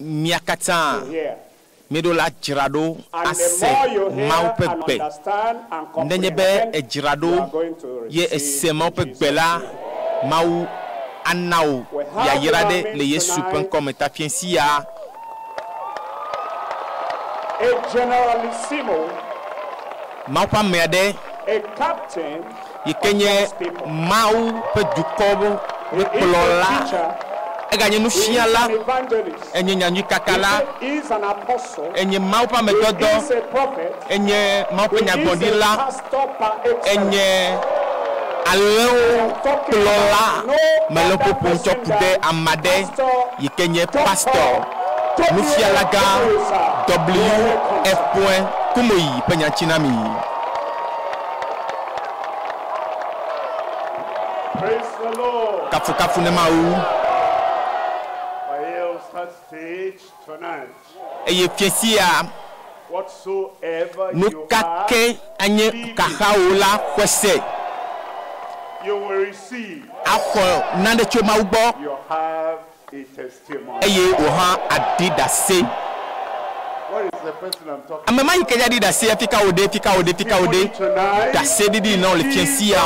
mia katã medola dzrado ase mawu ƒe gbe nenye be edzrado ye ese mawu ƒe gbe la mawu anawo yayra ɖe le Yesu ƒe ŋkɔme ta fiesi ya mawu ƒe ame aɖe yi ke nye mawu ƒe dukɔwo ƒe kplɔla eganye nufiala enye nyanyuikakala enye mawu ƒe amedɔdɔ enye mawu ƒe nyagblɔɖila enye alewo kplɔla mele ƒoƒo ŋtsɔ ku ɖe ame aɖe yi ke nye pastor nufialaga WF. Kumoyi ƒe nyatsinami. Kafu ne mawu. Eye fiesia nu kake anye kahawo la kwese. Afɔ nane tso mawu gbɔ. Eye woha adidase. Ame ma yi ke ya di dase fika ode dase didi na le fiesia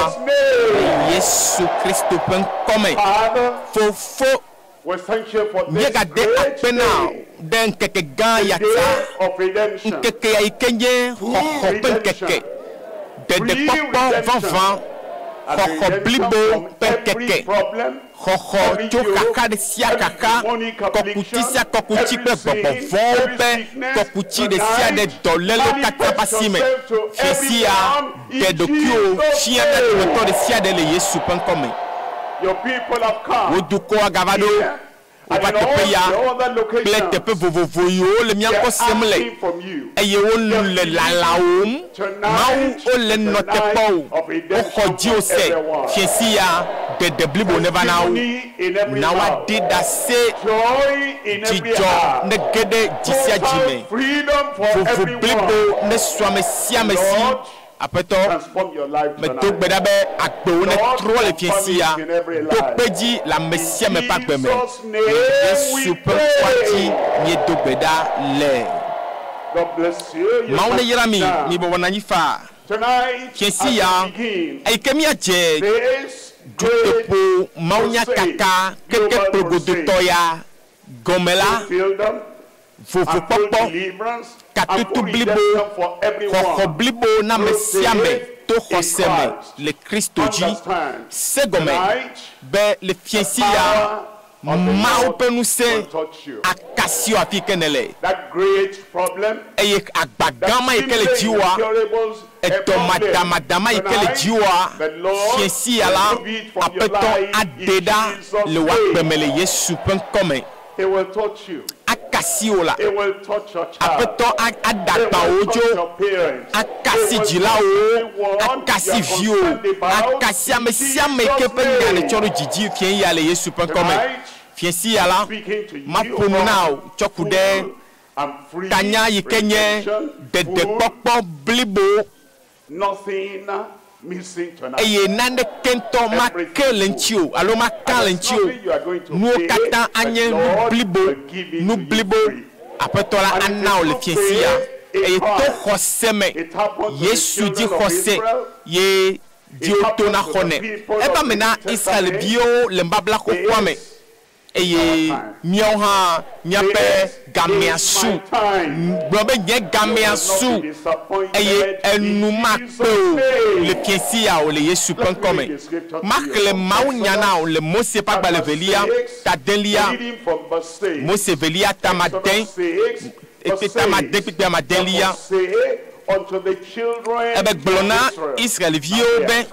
Yesu Kristo ƒe ŋkɔme fofo nye gade akpena ɖe ŋkeke gã yata ŋkeke ya yi ke nye xɔxɔ ƒe ŋkeke dedekpɔkpɔ vavã xɔxɔ blibo ƒe ŋkeke xɔxɔ tso kaka ɖe sia kaka kɔkuti sia kɔkuti kple gbɔgbɔvɔwo ƒe kɔkuti ɖe sia ɖe dɔléle katã ƒe asi me fiesia ɖe ɖokuiwo fia na dometɔ ɖe sia ɖe le Yesu ƒe ŋkɔme. Wo dukɔa gava ɖo woƒe teƒe ya kple teƒe vovovo yiwo le míakpɔ sem le eye wole lalawom mawu wole nɔteƒewo woxɔ dziwo se fiesi ya dede blibo ne va na wo na woaɖi ɖase dzidzɔ ne ge ɖe dzi sia dzi me vovo blibo ne sɔ ame sia ame si Apeto medo gbe ɖa be agbewo ne trɔ le fiesi ya do kpe dzi le ame sia me ƒe agbe me Yesu ƒe ŋkɔdzi miedo gbe ɖa le mawu ne yra mi bɔbɔ na anyi fa fiesi ya eyi ke miadze DUTOƒO mawunya kaka keke kplogodotɔ ya gɔme la vovokpɔkpɔ katutu blibo xɔxɔ blibo na me sia me to xɔse me le Kristo dzi segɔme be le fiesi ya mawu ƒe ŋusẽ akasio afi ke ne le eye agbagãma yi ke le dziwoa etɔ madamadama yi ke le dziwoa fiesi ya la Aƒetɔ aɖe ɖa le woagbe me le Yesu ƒe ŋkɔme. Akasio la Aƒetɔ adagba wo dzo akasi dzilawo akasi viwo akasi ame sia ame ke ƒe nya le tsɔ ɖo dzidzi fie ya le Yesu ƒe ŋkɔme fiesi ya la maƒo nu na wo tsɔ ku ɖe tanya yi ke nye dedekpɔkpɔ blibo eye nane kentɔ make le ŋtsi o alo maka le ŋtsi o nuwo katã anye nu blibo Aƒetɔ la ana wo le fiesi ya eye to xɔse me Yesu dzi xɔse ye diwo to na xɔne eba me na Israelviwo le babla xoxoa me eye miawo hã miaƒe gamea su gblɔ be nye gamea su eye enu makpe o le fiesi ya o le Yesu ƒe ŋkɔme maxlẽ mawunya na o le Mose ƒe agbalẽ velia tadelia Mose velia tamade kpekpe amadelia ebe gblɔ na Israelviwo be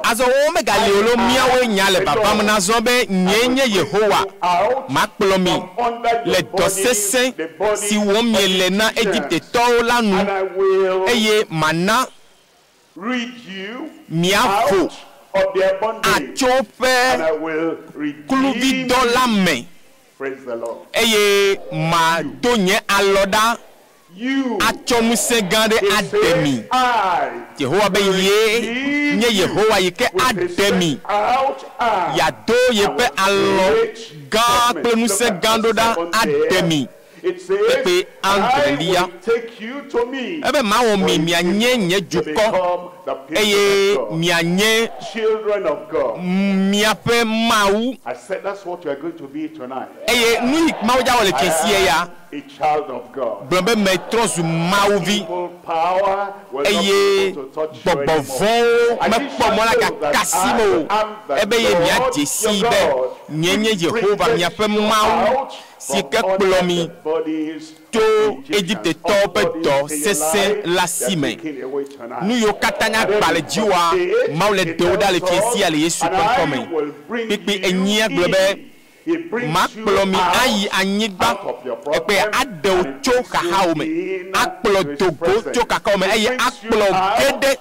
azɔ wo megali lo miawoe nya le babam na zɔ be nye nye Yehowa makplɔ mi le dɔ sesẽ si wɔm miele na Egiptetɔwo la nu eye mana miavo atso ƒe kluvidɔ la me eye mado nye alɔ ɖa atsɔ ŋusẽ gã ɖe aɖe mi. Yehowa be ye nye Yehowa yi ke aɖe mi. Yado yeƒe alɔ gã kple ŋusẽ gã ɖo ɖa aɖe mi. Pepe Andrelia. Ebe mawɔ mi mianye nye dukɔ eye mianye miaƒe Mawu. Eye nu yi Mawu dza wɔ le kesie ya. Gblɔ be metrɔ zu Mawu vi. Eye gbɔgbɔ vɔ̃wo mekpɔ mɔ la gakasi me o. Ebe ye miadze si be nye Yehowa miaƒe Mawu. Si ke kplɔ mi to Egyptetɔwo ƒe dɔ sesẽ la si me. Nu yiwo katã nya gba le dziwoa, Mawu le ɖewo ɖa le fiesia le Yesu ƒe ŋkɔme. Kpekpe enyia gblɔ be makplɔ mi ayi anyigba ekpe aɖewo tso xaxawo me, akplɔ dogo tso kakawo me eye akplɔ geɖe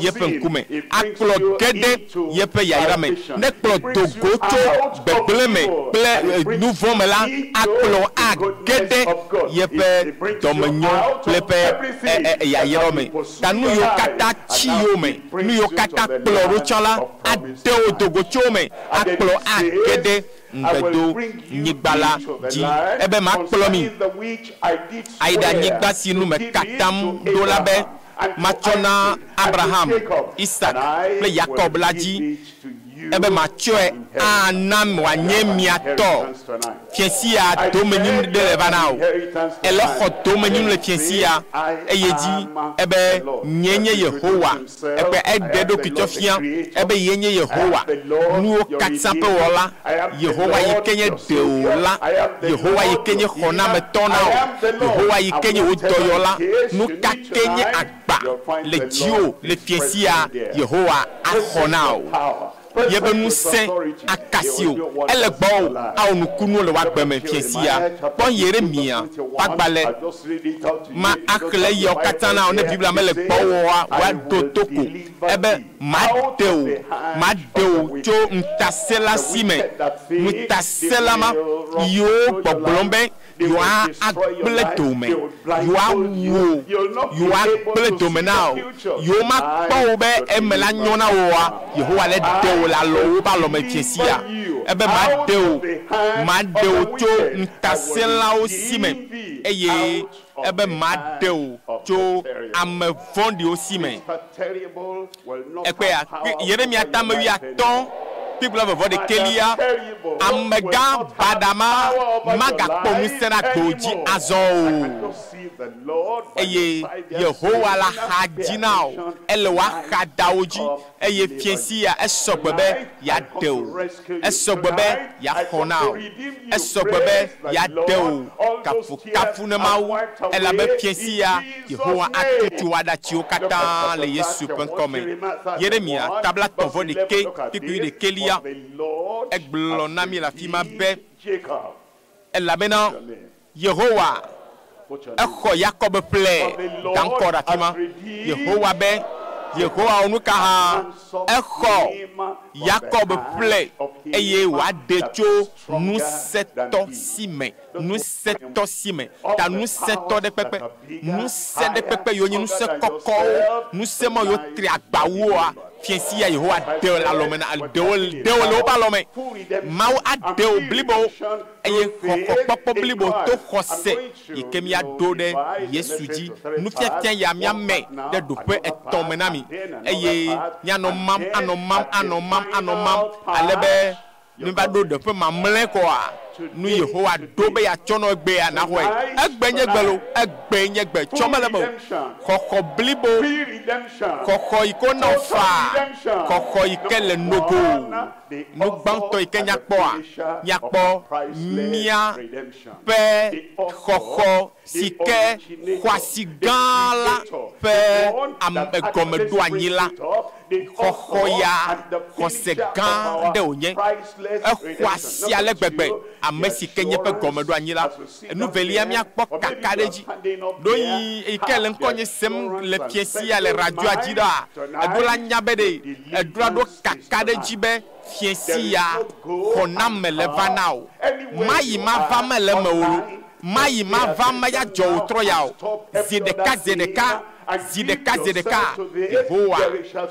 yeƒe ŋkume, akplɔ geɖe yeƒe yayra me. Ne kplɔ dogo tso gbegblẽ me kple nu vɔ̃ me la, akplɔ ageɖe yeƒe dɔmenyo kple ƒe yayra me. Ta nu yiwo katã tsi yiwo me, nu yiwo katã kplɔ ɖo tsɔ la, aɖewo dogo tso me, akplɔ ageɖe ŋgbedo nyigba la dzi. Ebe makplɔ mi ayi ɖe anyigba si nu me katam ɖo la be matsɔ na Abraham, Isaac kple Yakob la dzi. Ebe matsɔe ana wòanye miatɔ. Fiesia domenyinu ɖe le va na o. Ele xɔ domenyinu le fiesia eye dzi ebe nye Yehowa. Ebe eɖe ɖokui tsɔ fia ebe ye nye Yehowa. Nuwo katã ƒe wɔla. Yehowa yi ke nye ɖewola. Yehowa yi ke nye xɔnametɔ na o. Yehowa yi ke nye wo dɔyɔla. Nu kake nye agba le dziwo le fiesia Yehowa axɔ na o. Yebe ŋusẽ akasi o. Ele gbɔ o. Awɔ nukunu le wagbe me fiesia. Kpɔ Yeremia wagbalẽ ma axlẽ yawo katã na o ne Biblia mele gbɔ wɔa woaɖo to ko. Ebe maɖe o tso ŋutasẽla si me. Ŋutasẽla ma yiwo gbɔgblɔm be yoa agble dome, yoa wo, yoa gble dome na o. Yo ma kpɔ wo be eme la nyo na woa. Yehowa le de wo la lo wo ba lo me fiesia. Ebe maɖe o tso ŋutasẽlawo si me eye ebe maɖe o tso ame vɔ̃ɖiwo si me. Ekpea Yeremia tame 8 People of the Kelia, Amega Badama, Magakpo Misera Goji Azo. Eye Yehowa la Hajinao, Elwa Hadaoji, Eye Fiesia, Esobebe, Yadeo, Esobebe, Yahonao, Esobebe, Yadeo, Kafunamau, Elabe Fiesia, Yehowa Akituada Chiokata, le Yesu Penkome. Yeremia, Tabla Tovo de Ke, Pipi de Kelia. Egblɔ na mi la fi ma be elabena Yehowa exɔ Yakob ƒle daŋkɔ ɖe afi ma. Yehowa be Yehowa onuka hã exɔ Yakob ƒle eye wòaɖe tso nusẽtɔ si me. Nusẽtɔ si me. Ta nusẽtɔ ɖe kpekpe. Nusẽ ɖe kpekpe yiwo nye nusẽ kɔkɔwo. Nusẽ ma yiwo tri agbawoa. Fiesia Yehowa de la lome na de le woba lome. Mawu ade o blibo eye kpɔkpɔ blibo to xɔse yi ke miaɖo ɖe Yesu dzi. Nufiafia ya miame ɖe ɖoƒe 3 me na mi eye mianɔ mam ale be mi va ɖo ɖoƒe mamlẽ kɔa. Nu Yehowa do be yatsɔ nɔ gbea na xɔe. Egbe nye gbe lo, egbe nye gbe tsɔ mele me o. Xɔxɔ blibo, xɔxɔ yi ko nɔ fa, xɔxɔ yi ke le nogo. Nu gbãtɔ yi ke nyakpɔ mia ƒe xɔxɔ si ke xɔasi gã la ƒe gɔmeɖo anyi la. Xɔxɔ ya xɔse gã ɖe wònye. Exɔasi ale gbegbe. Ame si ke nye ƒe gɔmeɖo anyi la. Nuvelia miakpɔ kaka ɖe dzi. Ɖo yi ke le ŋkɔ nye sem le fiesia le radioa dzi ɖa. Eɖo la nya be ɖe eɖoa ɖo kaka ɖe dzi be fiesia xɔna me le va na o. Mayi ma va me le me o. Mayi ma va maya jo troya. Zedeka. Yehowa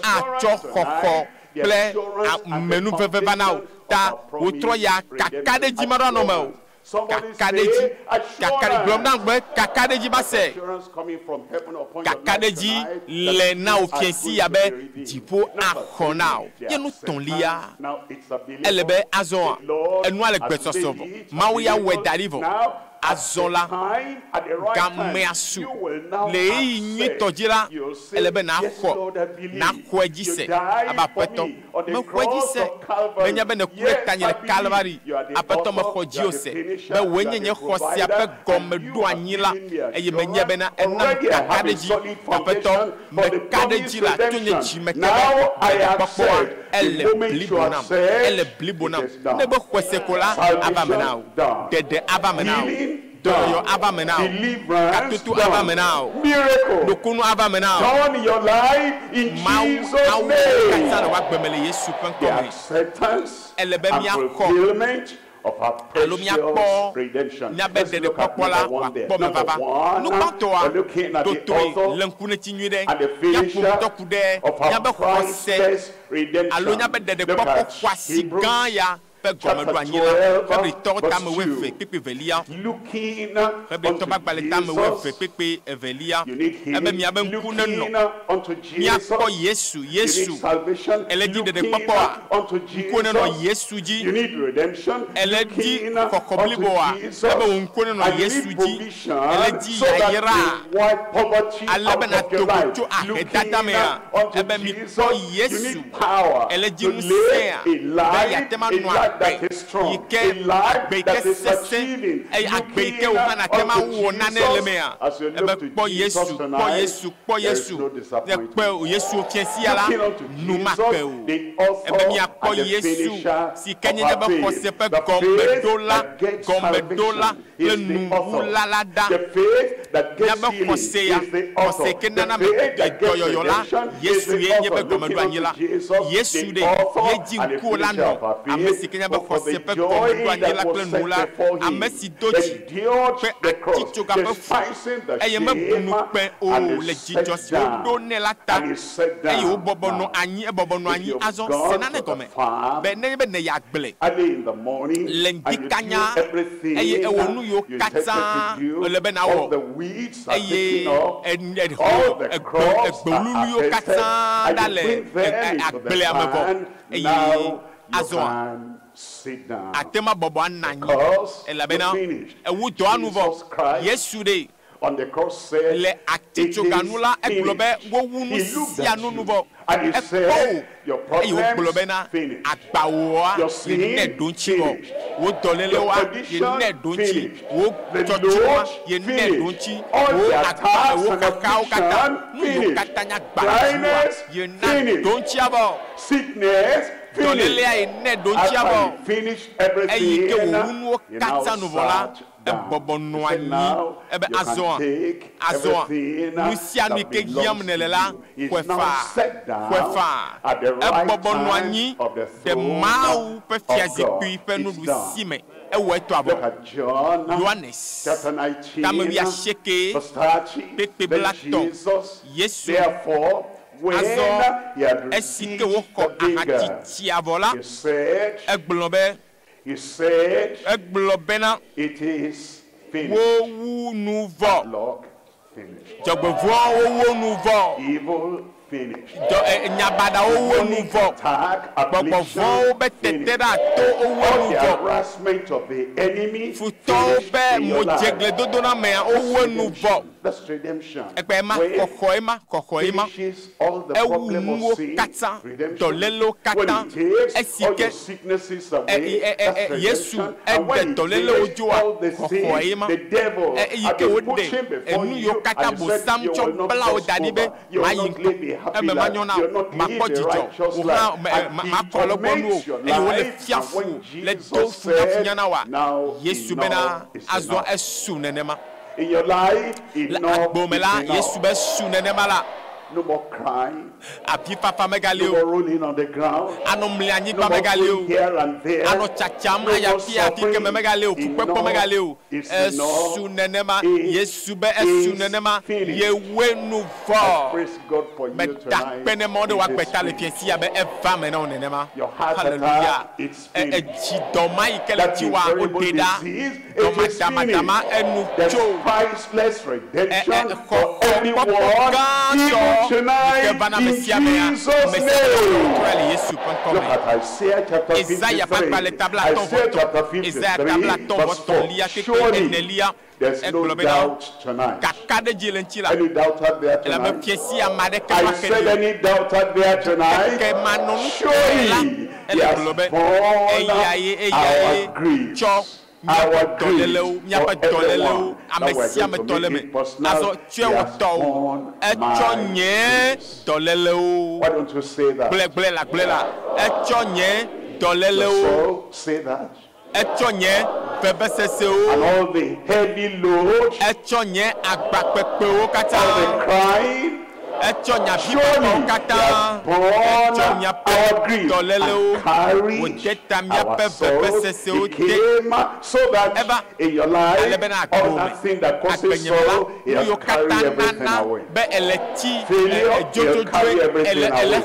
a chokoko ple a menu vevana ta utroya kakadeji marano. Kakadeji blomdangbe kakadeji base kakadeji le na ofiensi yabe dipo akona ye nu ton lia elebe azon enu ale gbesoso mawuya we darivo azola gameasu le yi tojira elebe na ko ejise abapeto me ko ejise benya be ne kure tanyele calvary apeto me ko jiose be wenyenye khosi ape gomme do anyila eye menye be na enam kakadeji apeto me kadeji la tunye chi me kebe elle Blibo nam ne be khose kola abamenao dede abamenao yo abamenao katutu abamenao dokunu abamenao turn your life in Jesus' name. And fulfillment of our precious redemption. Let's look at number one there. Number one, we're looking at the author and the finisher of our priceless redemption. Look at Hebrews chapter 12, verse 2. Looking unto Jesus, you need healing. Looking unto Jesus, you need salvation. Looking unto Jesus, you need redemption. Looking unto Jesus, and you need provision so that you wipe poverty out of your life. Looking unto Jesus, you need power to live a life that is strong, a life that is achieving. Looking unto Jesus, as you look to Jesus tonight, there is no disappointment. Looking unto Jesus, the author and the finisher of our faith. The faith that gets salvation is the author. The faith that gets healing is the author. The faith that gets redemption is the author. Looking unto Jesus, the author and the finisher of our faith. For the joy that was set before him, endured the cross, despising the shame, and he sat down. And he sat down. Now, if you've gone to the farm early in the morning, and you do everything you intended to do, all the weeds are taken off, all the crops are harvested, and you bring them into the barn, now you can sit down. Because you finished. Jesus Christ on the cross said, it is finished. He looked at you and he said, your problems finished. Your sin finished. Your condition finished. The load finished. All the attacks and affliction finished. Blindness finished. Sickness finished. After you finished everything, you now sat down. Now you can take everything that belongs to you. It's now set down at the right hand of the throne of God. It's done. Look at John chapter 19, verse 30. Then Jesus, therefore, when he had received the vinegar, he said, it is finished. Lord, finished. Evil finished. Attack, affliction, finished. All the harassment of the enemy finished in your life. That's redemption. When finishes all the problem of sin, redemption. When it takes all your sicknesses away, that's redemption. And when it takes all the sin, the devil, and you put him before you, and you said you will not cross over, you will not live a happy life, you will not live a righteous life, and he torments your life. And when Jesus said, now enough is enough. In your life, enough is enough. No more crying. Api papa No more megaleo. rolling on the ground. Anomliani No pa more megaleo. going here and there. Ano chacham ya pia pike megaleo. Fukwepo megaleo. Esu nenema. Yesu be esu nenema. Yewe nouveau. Praise God for you tonight. Pene monde wa kweta le piensi ya be eva mena onenema. Your heart Hallelujah. attack, it's finished. Ji doma ikele That tiwa incurable odeda. disease, Doma it is dama finished. dama enu There's cho. priceless redemption for Ko everyone, even tonight, in Jesus' name. Look at Isaiah chapter 53. Isaiah chapter 53, verse 4. Surely there's no doubt tonight. Any doubt out there tonight? I said any doubt out there tonight? Surely he has borne our griefs. Our griefs for everyone. Now we're going to make it personal. He has borne my griefs. Why don't you say that? So say that. And all the heavy load, all the crying, surely he has borne our grief and carried our sorrows. He came so that in your life, all that thing that causes sorrow, he has carried everything away. Failure, he'll carry everything away.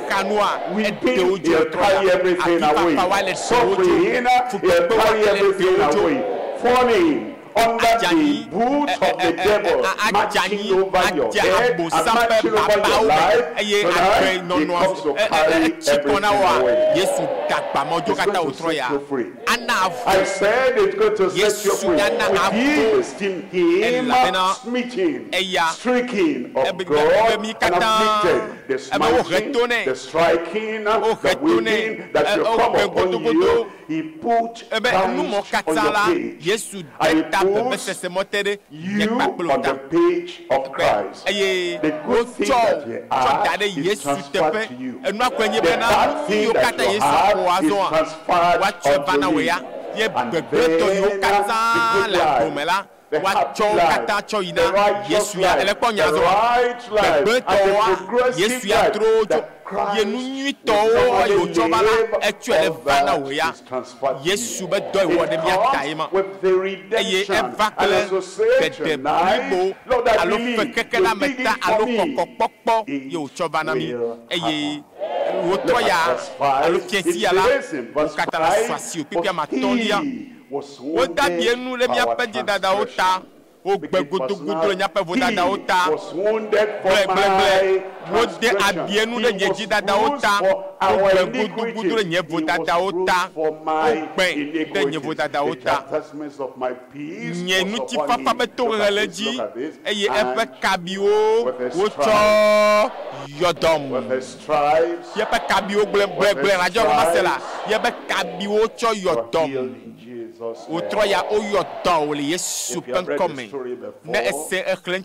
Weeping, he'll carry everything away. Suffering, he'll carry everything away. Falling under the boot of the devil, marching over your head and marching over your life. Tonight, he comes to carry everything away. It's going to set you free. I said it's going to set you free. With him, esteem him, smitten, stricken of God, and afflicted. The smashing, the striking, the whipping that will come upon you, he put Christ on your page. And he put you on the page of Christ. The good thing that you are is transferred to you. The bad thing that you have is transferred unto you. And then the good life, the righteous life, the right life, and the progressive life that Christ is normally live, all that is transferred to you. It comes with the redemption. And as we say tonight, Lord, I believe you did it for me. It will happen. It's this in verse 5, but he was wounded for our transgression. He was wounded for my transgression. He was bruised for our iniquity. He was bruised for my iniquity. The chastisements of my peace was upon him. Look at this. And with his stripes, with his stripes, you're healed in Jesus' name. If you have read the story before,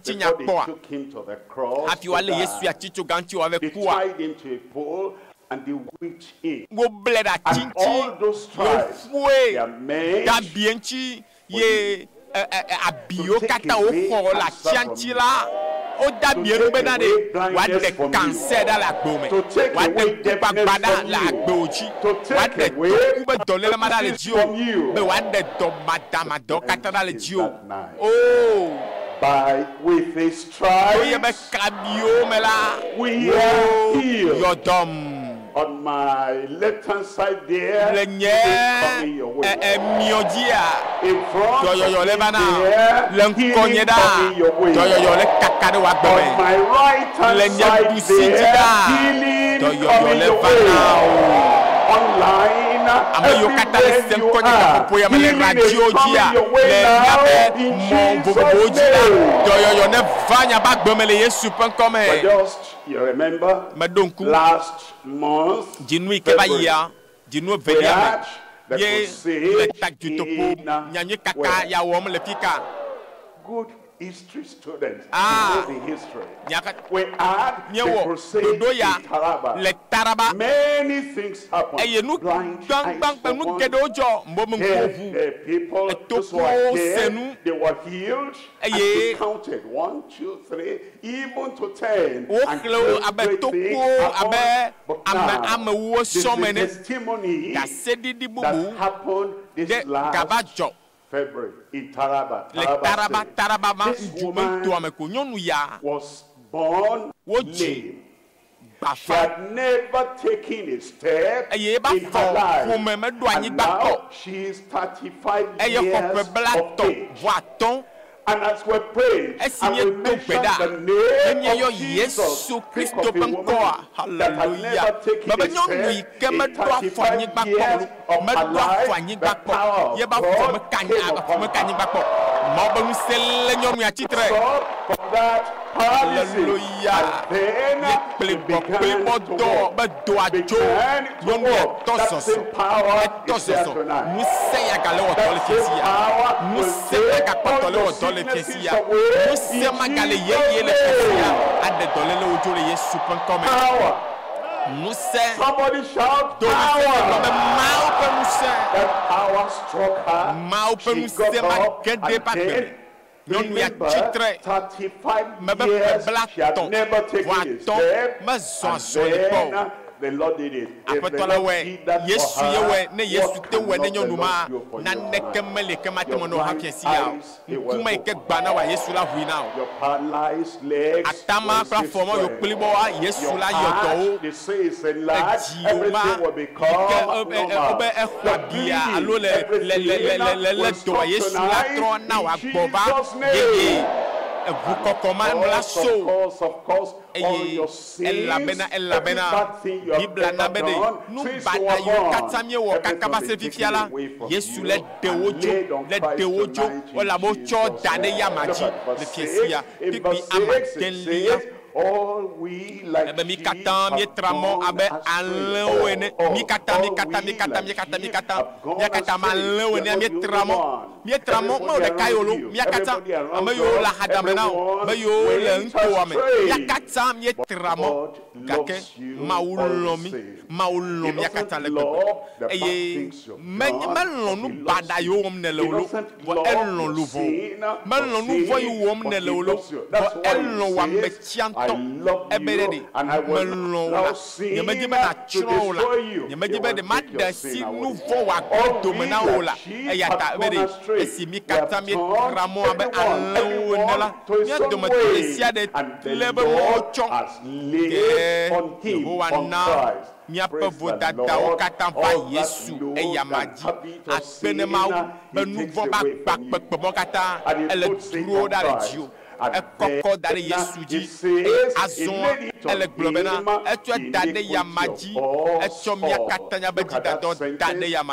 before they took him to the cross, they tied him to a pole and they whipped him. And all those stripes, they are meant abio kata o fo la tianti la o da bienu be na de wa de cancer da la gbo me wa de pagbada la gbo oji wa de ku be dole la mada le ji o be wa de do madama do kata da le ji o oh by with his stripes o ye be kabio me la we are healed. Your dumb on my left hand side there, coming your way. In front of me there, healing coming your way. On my right hand side there, healing coming your way. Online, everywhere you are, healing is coming your way now in Jesus' name. But just, you remember, last month, we had the crusade in good history students. Know the history. We had the crusade in Taraba. Many things happened. Blind eyes opened. The people those who were dead, they were healed. And they counted 1, 2, 3, even to 10. And great things happened. But now, this is the testimony that happened this last February in Taraba. This woman was born lame. She had never taken a step in her life. And now she is 35 years of age. And as we pray, and we mention the name of Jesus, think of a woman that had never taken a step in 35 years of her life. The power of God came upon her. From that paralysis, and then we began to walk. That same power is there tonight. That same power will take all the sicknesses away. Power. Somebody shout power. That power struck her. She got up and then remember 35 years she had never taken a step, and then the Lord did it. If the Lord did that for her, what cannot the Lord do for you? Your paralyzed legs, your heart, they say it's enlarged, everything will become normal. The bleeding, everything will stop tonight in Jesus' name. Of course, all your sins, every bad thing you have ever done, since you were born, everything will be taken away from you, and laid on Christ tonight in verse 6 it says, all we like sheep have gone astray. All we like sheep have gone. Everybody around you, everyone went astray. But God loves you all the same. He doesn't love the bad things you've done, but He doesn't love your sin, but He loves you. That's why He says, I love you, and I will not sin to destroy you. He will take your sin away. All we like sheep have gone astray. We have turned everyone to his own way, and the Lord has laid on him, on Christ. Praise the Lord. All that load, that habit of sin, He takes away from you, and He puts it on Christ. And then He says, He laid it on Him, He put it your boss on. Look at that sentence,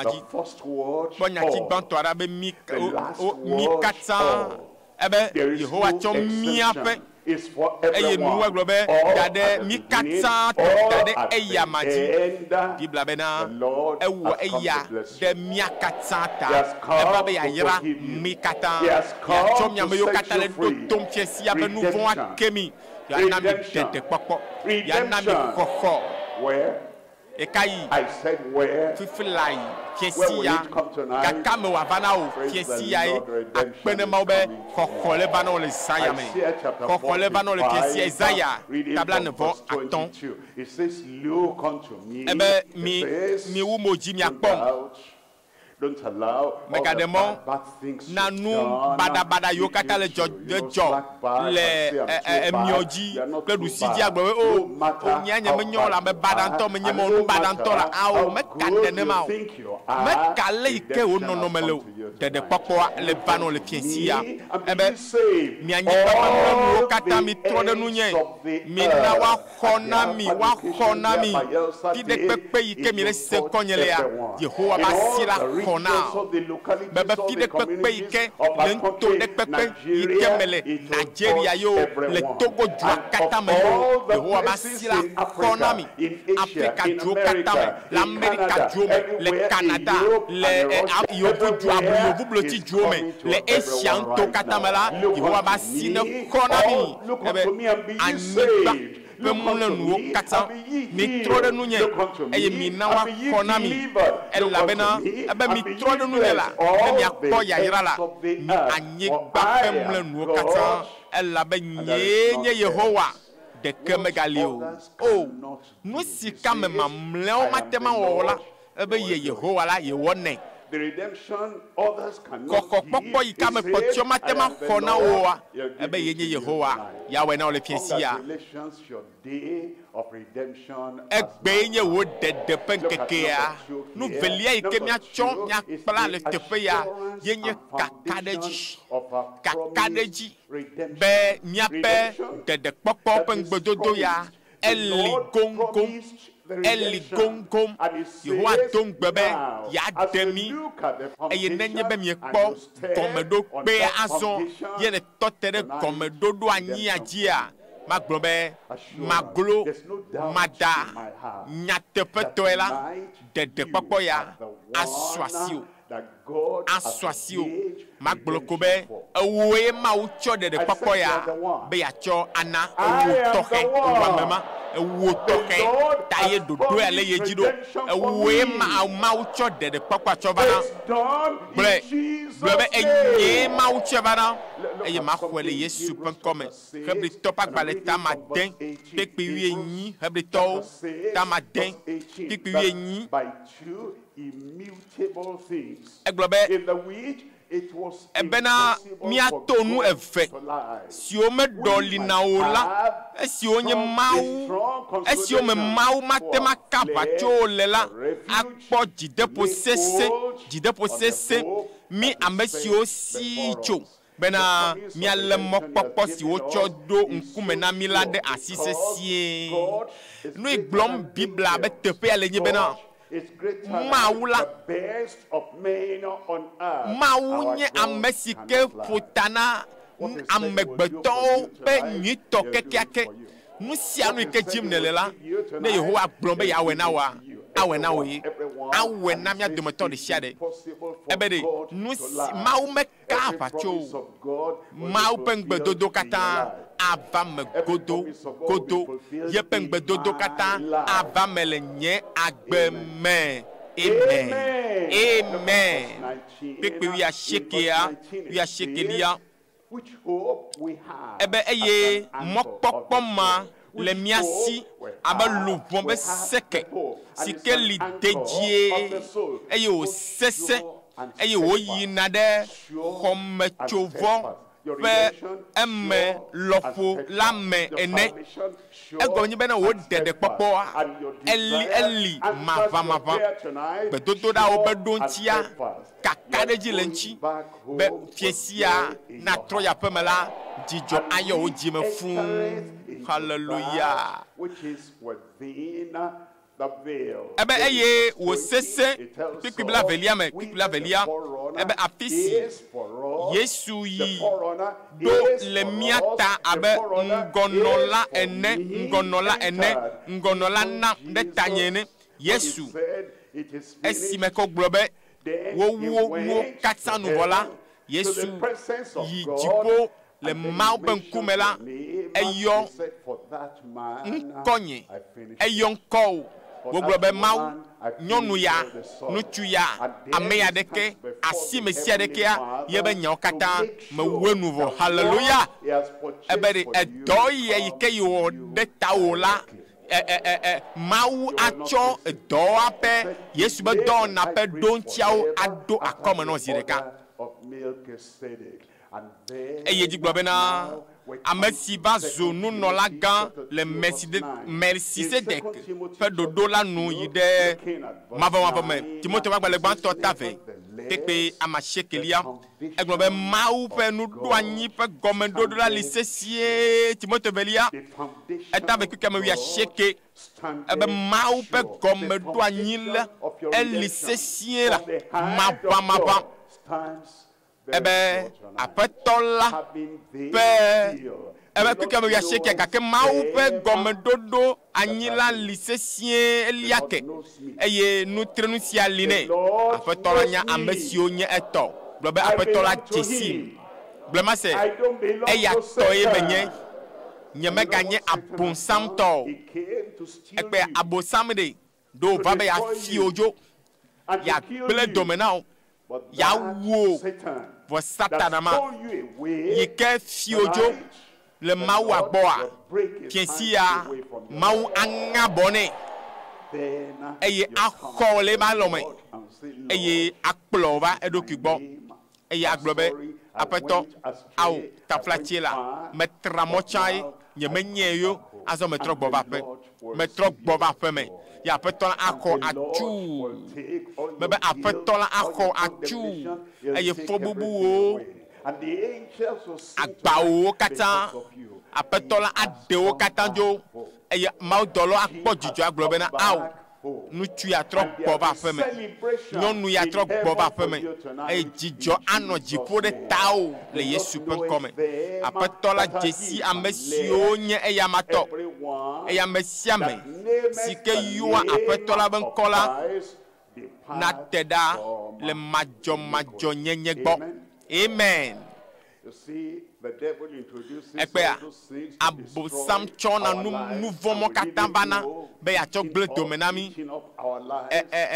the first word, all. The last word, all. There is no exception. It's for everyone. All at the beginning, all at the end, the Lord has come to bless you. He has come to forgive you. He has come to set you free. Redemption. Where? I said where? Where will it come tonight? Praise the Lord, redemption is coming. Isaiah chapter 45, reading from verse 22. It says, look unto me. It says, don't allow all the bad things you've done. You black bad, say I'm too bad. You're not too bad. No matter how bad you are, and no matter how good you think you are, redemption has come to you tonight. Me, I'm being saved. All the ends of the earth. Of the localities of the communities of our country, Nigeria, it will touch everyone. And of all the places in Africa, in Asia, in America, in Canada, everywhere in Europe and Russia, everywhere yevu bloti duo me le esian to katamela Yehowa ba si ne konami anyigba pe mu le nuwo kata mi tro de nu nye eye mi na wa konami elabena ebe mi tro de nu nye la ne mi akpo yayra la anyigba pe mu le nuwo kata elabe nye Yehowa de kemegalio oh nu sika me mamleo matema wola ebe Yehowa la ye wone the redemption others cannot kokokpɔkpɔ yi kame kpɔtɔ matema xɔna woa ebe yenye Yehowa yawe na ole fiasia egbe nye wo dede penkekea nu velia yi ke miatsɔ miakpla le teƒe ya yenye kakaɖedzi be miaƒe dedekpɔkpɔ ƒe ŋgbedodo ya eli gongong Yehowa do ŋgbe be yeaɖe mi eye nenye be miekpɔ gɔmeɖokpe azɔ ye le tɔte ɖe gɔmeɖoɖo anyia dzia magblɔ be maglo mada nyateƒetɔe la dedekpɔkpɔ ya asɔ asi o magblɔ ko be ewoe Mawu tsɔ dedekpɔkpɔ ya be yeatsɔ ana ewo tɔxɛ ewɔamema ewo tɔxɛ ta ye dodo ya le ye dzi ɖo ewoe Mawu tsɔ dedekpɔkpɔ tsɔ va na gblɔ be enye Mawu tsɔ va na eye maxɔe le Yesu ƒe ŋkɔme Hebritɔ ƒe agbalẽ tama 10 kpekpe 8 Hebritɔwo tama 10 kpekpe 8 egblɔ be ebena miato nu eve siwo meɖɔli na wo la esiwo nye Mawu esiwo me Mawu matema kaba tso le la akpɔ dzideƒo sese mi ame siwo si tso bena miale mɔkpɔkpɔ siwo tsɔ ɖo ŋkume na mi la ɖe asi sesie nu gblɔm Biblia be teƒea le nye bena Mawu la Mawu nye ame si ke ƒota na amegbetɔwo ƒe nyuitɔ kekeake nu sia nu ke dzim nele la ne Yehowa gblɔ be yeawɔe na woa awɔe na wo ye awɔe na mia dometɔ ɖe sia ɖe ebe de nu si Mawu meka aʋatso Mawu ƒe ŋgbedodo katã ava me godo yeƒe ŋgbedodo katã ava me le nye agbe me amen kpekpe wi asiekea ebe eye mɔkpɔkpɔ ma le mia si abe luvɔ be seke si ke li dedie eye wo sese eye wo yina ɖe xɔmetsovɔ ƒe eme lɔƒo la me ene egɔme nye bena wo dedekpɔkpɔa eli maʋamaʋã gbedodo ɖa wo be ɖo ŋutia kaka ɖe dzi le ŋuti be fiesia na trɔ yi aƒe me la dzidzɔ ayɔ wo dzime fũu haleluya ebe eye wo sese kpikpi la velia me ebe afi si Yesu yi ɖo le mia ta abe ŋgɔnɔla ene nam ɖe tanye ne Yesu esime ko gblɔ be wowo nuwo katã nu vɔ la Yesu yi dziƒo le Mawu ƒe ŋkume la eyɔ ŋkɔnye eyɔ ŋkɔwo wogblɔ be Mawu nyɔnu ya ŋutsu ya ame ya ɖeke asime sia ɖekea yebe nyawo katã mewoe nu vɔ haleluya ebe de edɔ yi ke wɔ ɖe tawò la Mawu atsɔ edɔwa ƒe Yesu be dɔwɔna ƒe ɖo ŋutiawo aɖo akɔme nɔ zi ɖeka eye dzi gblɔ bena ame si va zo nunɔla gã le Melkisedek ƒe ɖoɖo la nu yi ɖe mavɔmavɔ me Timote ƒe agbalẽ gbãtɔ ta ve kpekpe ame 9 egblɔ be Mawu ƒe nuɖoanyi ƒe gɔmeɖoɖo la li sesie Timote velia eta ve kpekpe ame 9 ebe Mawu ƒe gɔmeɖoanyi la eli sesie la maʋamaʋã ebe aƒetɔ la ƒe ebe keke me yasieke gake Mawu ƒe gɔmeɖoɖo anyi la li sesie eliake eye nutrenu sia li nɛ aƒetɔ la nya ame siwo nye etɔ Globe apetola Jessie. Blema se eya toye benye nyeme ganye abonsam to ekpe abonsam de do va be ya fi ojo ya ble domena ya wo vo satanama yike fi ojo le mawu agboa piensi ya mawu anga bone eye akole ba lome eye akplova edokugbo eye aglobe apeto au taflatie la metra mochai nye yo azo metro gbova pe me ya apeto la akọ achu mebe apeto la akọ achu eye fobubu o agbawo kata apeto la adewo kata jo eye maudolo akpo jijo aglobe na au nutu ya trop bova feme nyonu ya trop bova feme e jijo ano jipo de tao le Yesu pen come apetola Jesi amesio nye e yamato e yamesiame sike yuwa apetola ben kola na teda le majo nyenye gbo amen. You see, the devil introduces abosam chona nouveau mon katambana be ya chok ble domenami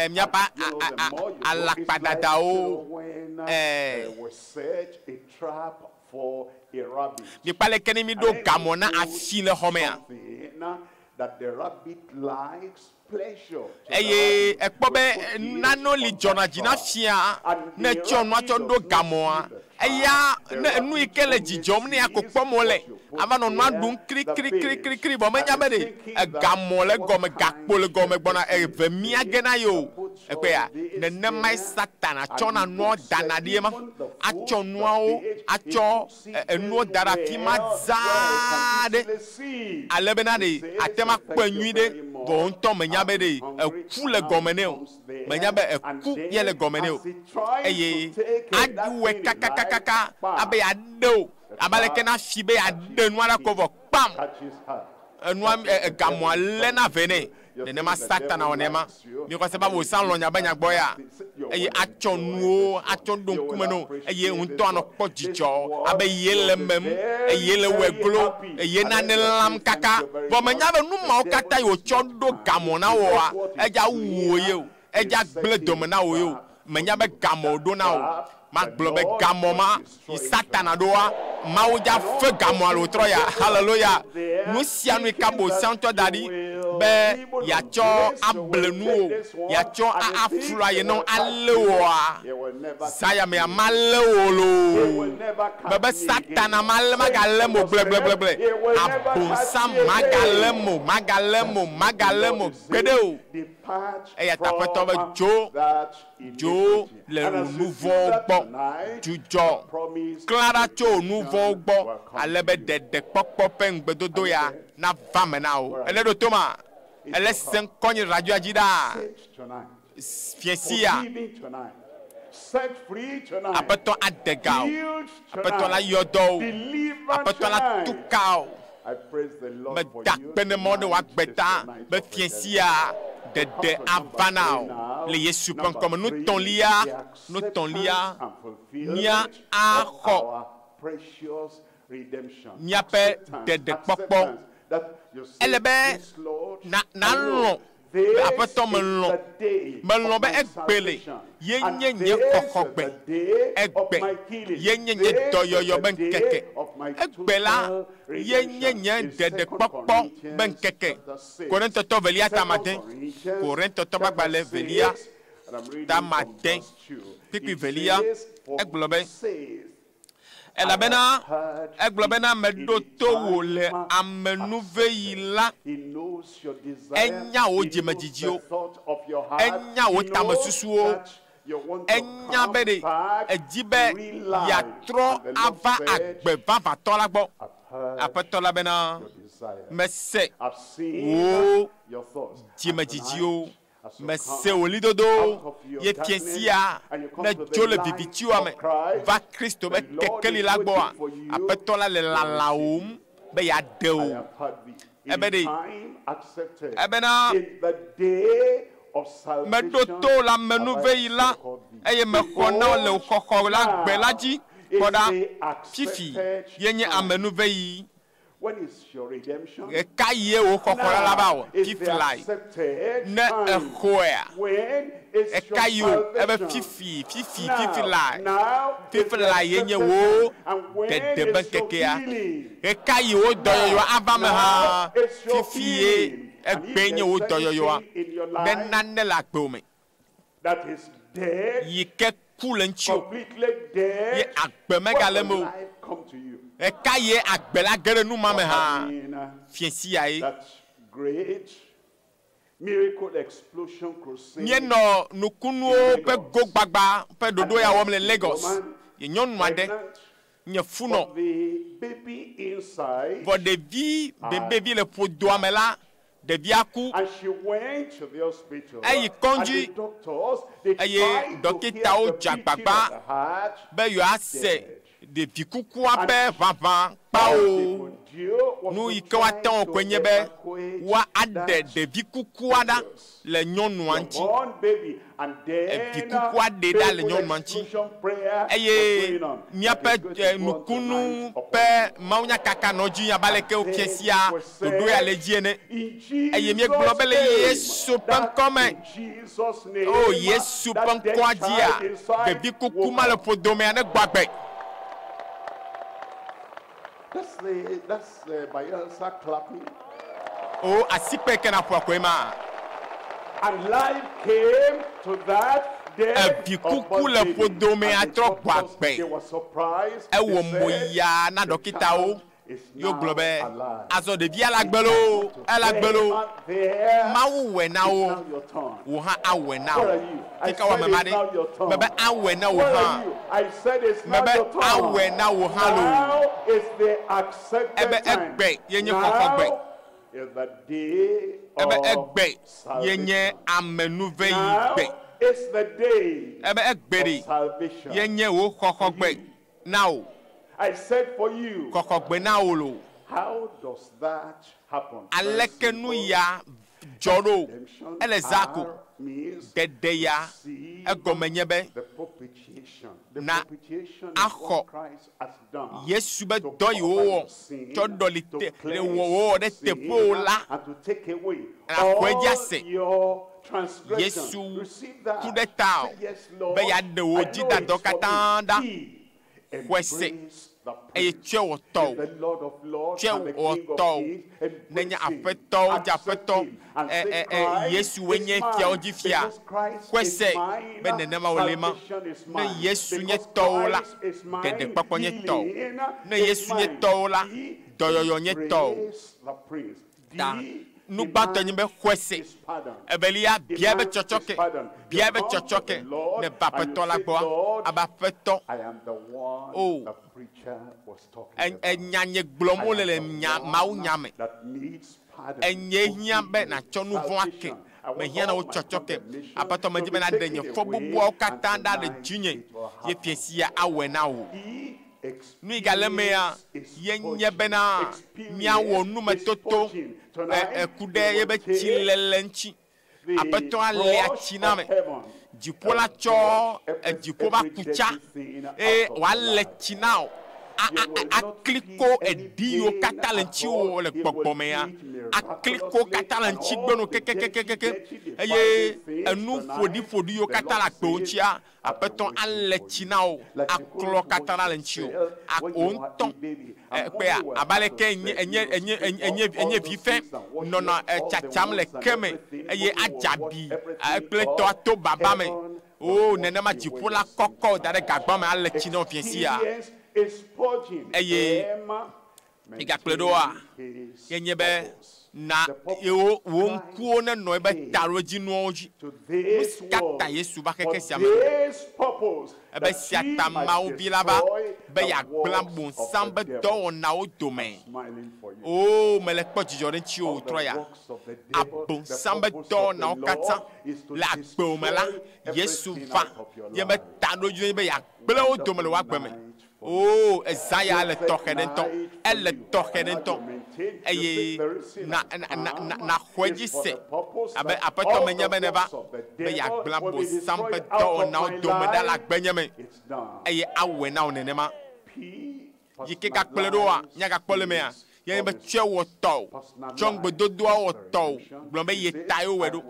mi pa a la padada o mi pale kenemi do gamona afi le homea that the rabbit likes pleasure. Eye ekpobe nano li jona jina fia na chonu achondo gamoa eya nu ikele jijom ni akokpo mole ama no no adun kri bo menya bede gamole gome gakpole gome gbona evemi agena yo ekpe ya ne mai satana chona no danadie ma achonu o acho enu dara fi mazade alebenade atema kpanwide bo nto menya bede eku le gomeneo menya be eku ye le gomeneo eye aduwe kaka abe ado abaleke na fibe ade no ala cover pam enwa gamwa le na vene ne ma satana onema mi ko se ba bo san lonya banya gboya eye achonu achondon kumeno eye unto anokpo jijo abe yele mem yele weglo eye na ne lam kaka bo menya be nu ma okata yo chondo gamona wo eja wuoye eja gle domena wo yo menya be gamodo na wo ma globe gamoma satana doa mauja fe gamo alotro ya hallelujah nu sia nu kabo santo dadi be ya cho ablenu ya cho afura ye no alewa saya me amalewolo bebe satana mal magalemo ble abonsa magalemo bedeo e ya tapeto be jo le nouveau bon jujo clara cho nouveau bon alebe Dedekpɔkpɔ pengbedodo ya na vamena o ele do toma ele sen konyi radio ajida fiesia apeto adegao apeto la yodo apeto la tukao me dakpene mode wa gbeta be fiesia de avanao le Yesu pen comme nous ton lia nia aho nia pe Dedekpɔkpɔ elebe na lo apeto melon be egbele yenye kokogbe egbe yenye doyoyo ben keke egbela yenye Dedekpɔkpɔ ben keke Korinto to velia ta matin Korinto to bagbale velia ta matin pipi velia eglobe eglobena medoto le amenuve yila enya o jemajijio enya o tamasusuo enya bede ejibe ya tro ava agbeva vatola gbo apetola bena mese o jemajijio mese olidodo ye piensia na jole bibitio ame va Kristo be kekeli lagboa apetola le lalaum be ya deo ebede ebena me ɖo to le amenuve yi la eye me xɔ na le xɔxɔ la gbe la dzi kɔ ɖa fifi yenye amenuve yi eka yie wo xɔxɔ la ba wɔ fifi la yi ne exɔa eka yi o ebe fifi la yenye wo dede be kekea eka yi wo dɔyɔyɔ ava me hã fifi ye egbe nye wo dɔyɔyɔa ne nane le agbewo me yi ke ku le ŋuti ye agbe megale me o eka ye agbe la ge ɖe nu ma me hã fiesi ya ye míenɔ nukunuwo ƒe go gbagba ƒe ɖoɖo ya wɔm le Lagos ye nyɔnu aɖe nye funɔ vɔ ɖevi bebevi le ƒodoa me la ɖevia ku eyi kɔndzi eye dɔkitawo dze agbagba be yewoase ɖevi kukua ƒe ʋaʋã kpawo nu yi ke woate ŋu koe nye be woaɖe ɖevi kukua ɖa le nyɔnua ŋuti evi kukua ɖe ɖa le nyɔnua ŋuti eye míaƒe nukunu ƒe mawunya kaka nɔ dzi abe aleke wofia sia ɖoɖo ya le dzi ene eye míegblɔ be le Yesu ƒe ŋkɔ me o Yesu ƒe ŋkɔa dzia ɖevi kuku ma le ƒodomea ne gbɔ agbe. That's the Bayelsa clapping. Oh, asipe kena po akwema. And life came to that day. They were surprised. Na dokita o. Yo globe. Azo de via la gbelo, elagbelo. Mawu we na o. Wo ha awe na o. Tika wa memade. Bebe awe na wo ha. I said it's not your turn. Awe na wo ha lo. Now is the accepted time. Egbe yenye kokogbe. Is the day of salvation. Amenuve Now is the day of salvation. Yenye wo kokogbe. Now I said for you, how does that happen? Alekenu ya joro elezako dedeya egomenyebe na akho Yesu be doyi wo to dolite le wo de tepo la akweja se Yesu kudeta be ya de wo jida dokatanda kwese eye tue wotɔ nenye aƒetɔ dze aƒetɔ Yesu wenye fiawo dzi fia kwese be nenema wòle ma ne Yesu nye tɔwo la Dedekpɔkpɔ nye tɔwo ne Yesu nye tɔwo la dɔyɔyɔ nye tɔwo ta nugbãtɔ nye be kwese ebelia bia be tsɔtsɔke ne ba aƒetɔ la gbɔa aba aƒetɔ o enyanye gblɔm wole le mawunya me enye hiã be natsɔ nu vɔ̃ ake me hiã na wo tsɔtsɔke aƒetɔ me dzi be na ɖe nye fɔ bubuawo katã ɖa ɖe dzinye ye fie sia awɔe na wo nu yi gale mea yenye bena miawɔ numetoto ku ɖe yebe tsilele ŋuti aƒetɔ alé atsi na me dziƒo la tsɔ dziƒo ba kutsa eye wòale tsi na o akliko ediwo katã le ŋuti le gbɔgbɔ mea akliko katã le ŋuti gbeno kekekekeke eye enu ƒoɖiƒoɖiwo katã le agbewo ŋutia aƒetɔ ale tsi na wo aklɔ katã la le ŋuti o ŋutɔ kpea abaleke enye vi fɛ nɔnɔ tsatsam le keme eye adzabi kple tɔ ato baba me o nenema dziƒo la kɔkɔ da ɖe gagba me ale tsi na wo fie sia eye igakple ɖoa yenye be na wo ŋkuwo ne nɔ ebe taɖo dzi nuwo dzi kata Yesu va keke sia me ebe sia ta Mawu vi la va be yeagblẽ bonsam be dɔwɔnawo dome o mele kpɔ dzidzɔ ɖe ŋuti o trɔ ya abonsam be dɔwɔnawo katã le agbewo me la Yesu va ye be taɖo dzi be yeagblẽ wo dome le woagbe me Oh, Ezaya le tɔxɛɖentɔ, ele tɔxɛɖentɔ, eye na xɔedzi se, abe aƒetɔ menye be ne va be yeagblẽ bosam ƒe dɔwɔnawo dome ɖa le agbenye me, eye awɔe na wo nenema. Yi ke gakplẽ ɖoa, nyagakpɔ le mea, yɛn be tsɔe wɔ tɔwo, tsɔ ŋgbedodoa wɔ tɔwo, gblɔ be ye ta yewo wɔ ɖo,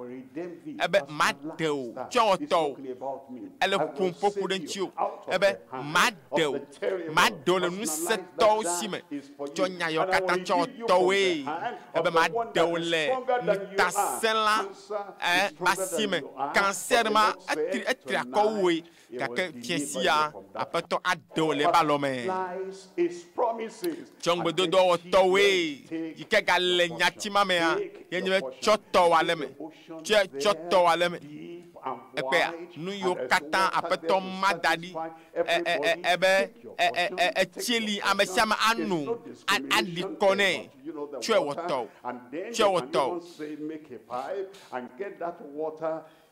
ebe ma de o, tsɔ wɔ tɔwo, ele ƒom ƒoƒo ɖe ŋuti o, ebe ma de o le ŋusẽtɔwo si me, tsɔ nya yɔ katã tsɔ wɔ tɔwoe, ebe ma de o le nutasẽla ba si me, cancer ma etri akɔ woe, gake fiẽsia aƒetɔ ade o le eba lɔme. Tsɔ ŋgbedodoa wɔ tɔwoe, yi ke gale nyatima mea, yenye be tsɔ tɔwo ale me, tsɔ tɔwo ale me. Ekpea nu yiwo katã aƒetɔ ma da ɖi ebe etieli ame sia ame anu aɖi kɔ nɛ, tsɔe wɔ tɔwo, tsɔe wɔ tɔwo.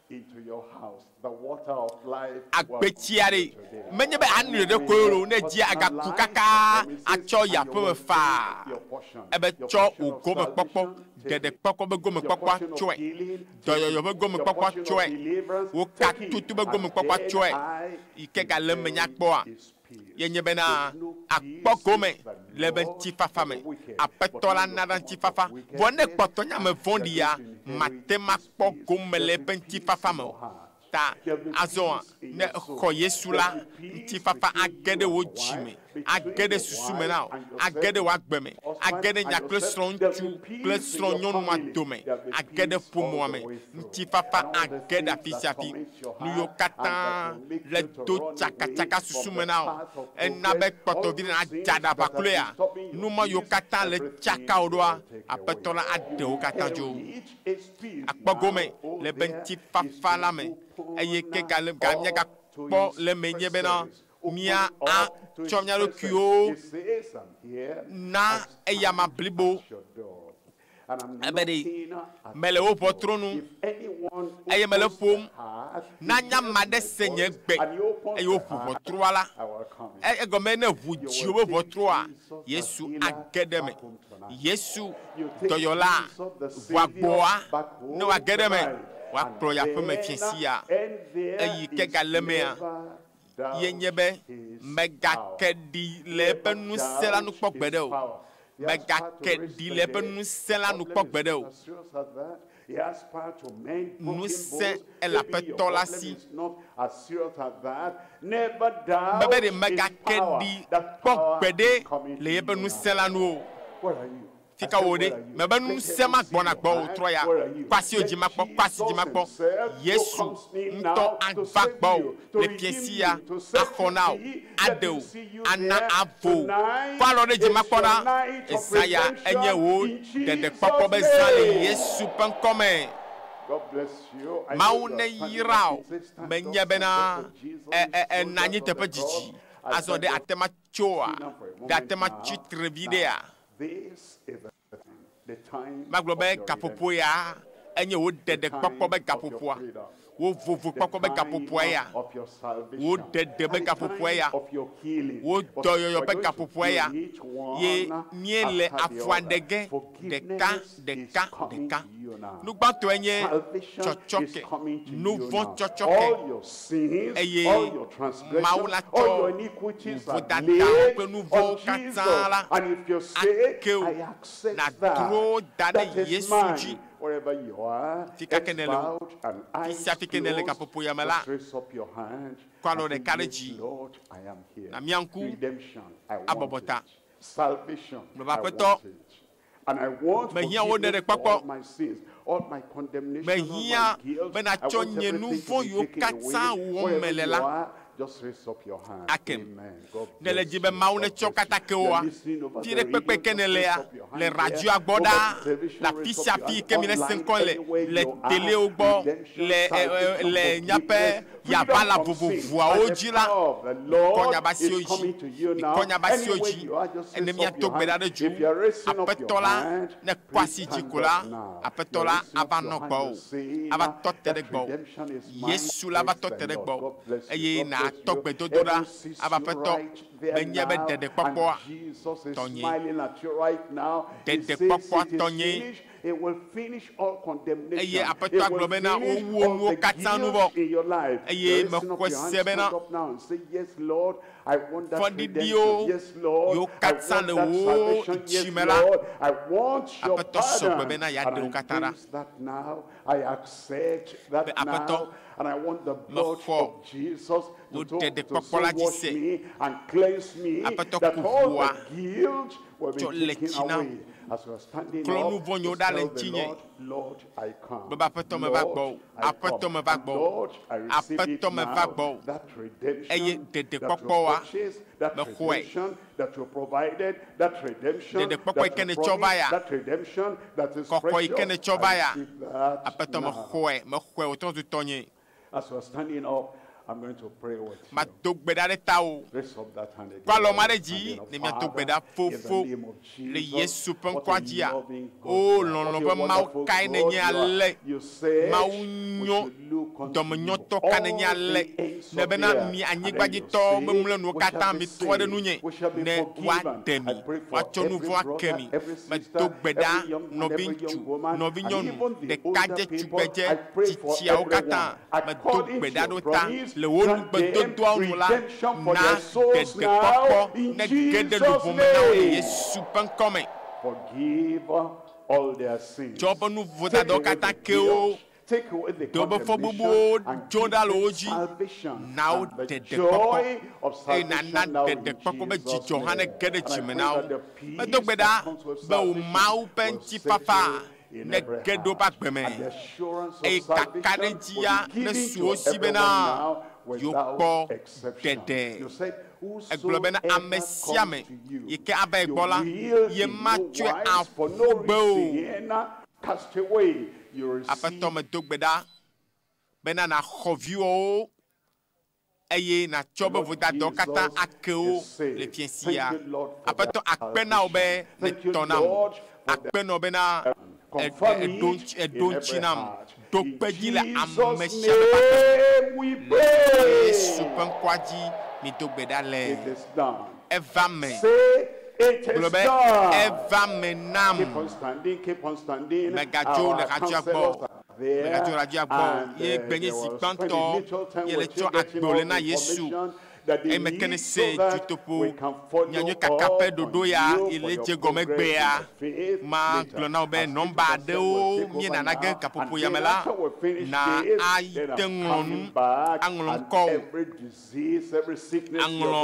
Into your house, the water of life. Agbetiare, menye be anu de koyo ne dia agaku kaka atsɔ yaƒe me fa. Ebe tsɔ ogo me kpɔkpɔ, dedekpɔkpɔ be gome kpɔkpɔ tsɔe, dɔyɔyɔ be gome kpɔkpɔ tsɔe, wo katutu be gome kpɔkpɔ tsɔe, yi ke gale me nyakpɔa. Yenye bena akpɔ gome le be ŋutifafa me, aƒetɔ la na ɖe ŋutifafa, vɔ ne kpɔtɔ nyame vɔ̃ɖia, mate ma kpɔ gome le be ŋutifafa me o. Ta azɔ ne xɔ Yesu la, ŋutifafa age ɖe wo dzi me, age ɖe susu me na o, age ɖe wo agbe me, age ɖe nya kple srɔ̃ŋutsu kple srɔ̃nyɔnua dome, age ɖe ƒomoa me, ŋutifafa age ɖe afi sia afi. Nu yiwo katã le do tsakatsaka susu me na o, ena be kpɔtɔvi ɖe adza ɖe aʋakloea, nu ma yiwo katã le tsaka o ɖoa, aƒetɔ la aɖe wo katã dzo. Akpɔ gome le be ŋutifafa la me, eye ke gamia gakpɔ le me nye bena mia atsɔ mia ɖokuiwo na eyama blibo ebe ɖe mele wo ʋɔtronu eye mele ƒom na nyama ɖe se nye gbe eye wo ʋu ʋɔtroa la egɔme ne ʋu dziwo be ʋɔtroa Yesu age ɖe me, Yesu dɔyɔla ʋua gbɔa ne wòage ɖe me wòakplɔ yaƒe me fiesia eyi ke gale mea yenye be megake ɖi le eƒe ŋusẽ la nu kpɔ gbe ɖe o, megake ɖi le eƒe ŋusẽ la nu kpɔ gbe ɖe o. Ŋusẽ ele aƒetɔ la si, bebe ɖe megake ɖi kpɔ gbe ɖe le yeƒe ŋusẽ la nu o. Fika wo de, me be ŋusẽ ma gbɔna gbɔ o trɔ ya, kpasi o dzi ma kpɔ, kpasi dzi ma kpɔ, Yesu ŋutɔ ava gbɔ o le fiesia, axɔ na o, ade o, ana avo o, kɔ alɔ ɖe dzi ma kpɔ ɖa, Ezaya enye wo dedekpɔkpɔ be zã le Yesu ƒe ŋkɔ me. Mawu ne yra o, menye bena nanyi teƒe dzidzi, azɔ ɖe atema tsoa, ɖe atema tsitre vi ɖea. Magblɔ be gaƒoƒo ya enye wo dedekpɔkpɔ be gaƒoƒoa, wo vovo kpɔkpɔ be gaƒoƒoa ya, wo dede be gaƒoƒoa ya, wo dɔyɔyɔ be gaƒoƒoa ya, ye mie le afɔa ɖege ɖeka ɖeka ɖeka. Nugbãtɔe nye tsɔtsɔke, nuvɔ tsɔtsɔke, eye Mawu la tsɔ vodadawo kple nuvɔwo katã la ake o na dro da ɖe Yesu dzi. Fika ke ne le o, fisia fi ke ne le gaƒoƒo ya me la, kɔ alɔ ɖeka ɖe dzi, na mia ŋku abɔbɔ ta. Gblɔba aƒetɔ, mehia wo dedekpɔkpɔ, mehia be natsɔ nye nu vɔ̃ yiwo katã wɔm mele la akem. Ne le dzi be Mawu ne tsɔ katã ke woa, fi ɖe kpekpe ke ne lea, le radioa gbɔ ɖaa, le afi sia afi ke mi ne se ŋkɔ le telewo gbɔ, le nyaƒe yabala vovovoawo dzi la, kɔ nyabasiwo dzi, kɔ nyabasiwo dzi, ene miato gbe ɖa ɖe dzo, aƒetɔ la ne kɔ asi dzi ko la, aƒetɔ la ava nɔ gbɔ o, ava tɔ te ɖe gbɔ o, Yesu la va tɔ te ɖe gbɔ o, eye na atɔgbe dodoɖa ava ƒetɔ be nye be dedekpɔkpɔa tɔnye dedekpɔkpɔa tɔnye eye aƒetɔ agblɔ bena wowuwo nuwo katã nu vɔ eye mexɔe se bena fɔɖiɖiwo yiwo katã le wo dzime la aƒetɔ sɔgbe bena yeaɖe wo katã ɖa be aƒetɔ mexɔ wo dedekpɔkpɔ la dzi se aƒetɔ ku ʋua tsɔ le tsi na klɔ nu vɔ nyewo ɖa le ŋutinye be aƒetɔ me va gbɔ aƒetɔ me va gbɔ aƒetɔ me va gbɔ eye dedekpɔkpɔa mexɔe dedekpɔkpɔ yi ke ne tsɔ va ya kɔkɔ yi ke ne tsɔ va ya aƒetɔ mexɔe wòtɔ tu tɔnye. I'm going to pray with you. Raise up that hand again. Father, in the name of Jesus, what a loving God, what a wonderful God you are. You said, we should look unto you. All the ends of the earth, and then you say, we shall be forgiven. I pray for every brother, every sister, every young man, every young woman, and even the older people. I pray for everyone. According to your promise, le wo gbedodoawo la na dedekpɔkpɔ ne ge ɖe luʋɔ me na wo le Yesu ƒe ŋkɔme. Forgive all their sins. Tsɔ woƒe nu vodadawo katã kewo de woƒe fɔbubuwo dzo ɖa le wo dzi na wo dedekpɔkpɔ eye nana dedekpɔkpɔ be dzidzɔ hã ne ge ɖe dzime na wo. Medo gbe ɖa be wò Mawu ƒe ŋutifafa ne ge ɖe woƒe agbe me eye kaka ɖe dzia ne su wo si bena yokpɔ dede. Egblɔ bena ame sia ame yi ke ava yi gbɔ la ye matsɔe aƒugbe o. Aƒetɔ medo gbe ɖa bena nàxɔ viwo eye nàtsɔ be vodadawo katã ake wo le fie sia. Aƒetɔ akpe na wo be netɔ nam, akpe na wo bena eɖo ŋuti nam. Do kpedzi le ame sia me le Yesu ƒe ŋkɔa dzi mi do gbe ɖa le eva me gblɔ be eva me nam megadzo le radioa gbɔ megadzo radioa gbɔ ye gbenye zi gbãtɔ ye le tsɔ agbewo le na Yesu eme ke ne se DUTOƒO nyɔnyɔ kaka ƒe ɖoɖo ya ile dze gɔme gbea ma gblɔ na wo be nɔmba aɖewo mie nana ge kaƒoƒo ya me la na ate ŋlɔ nu aŋlɔ ŋkɔwo aŋlɔ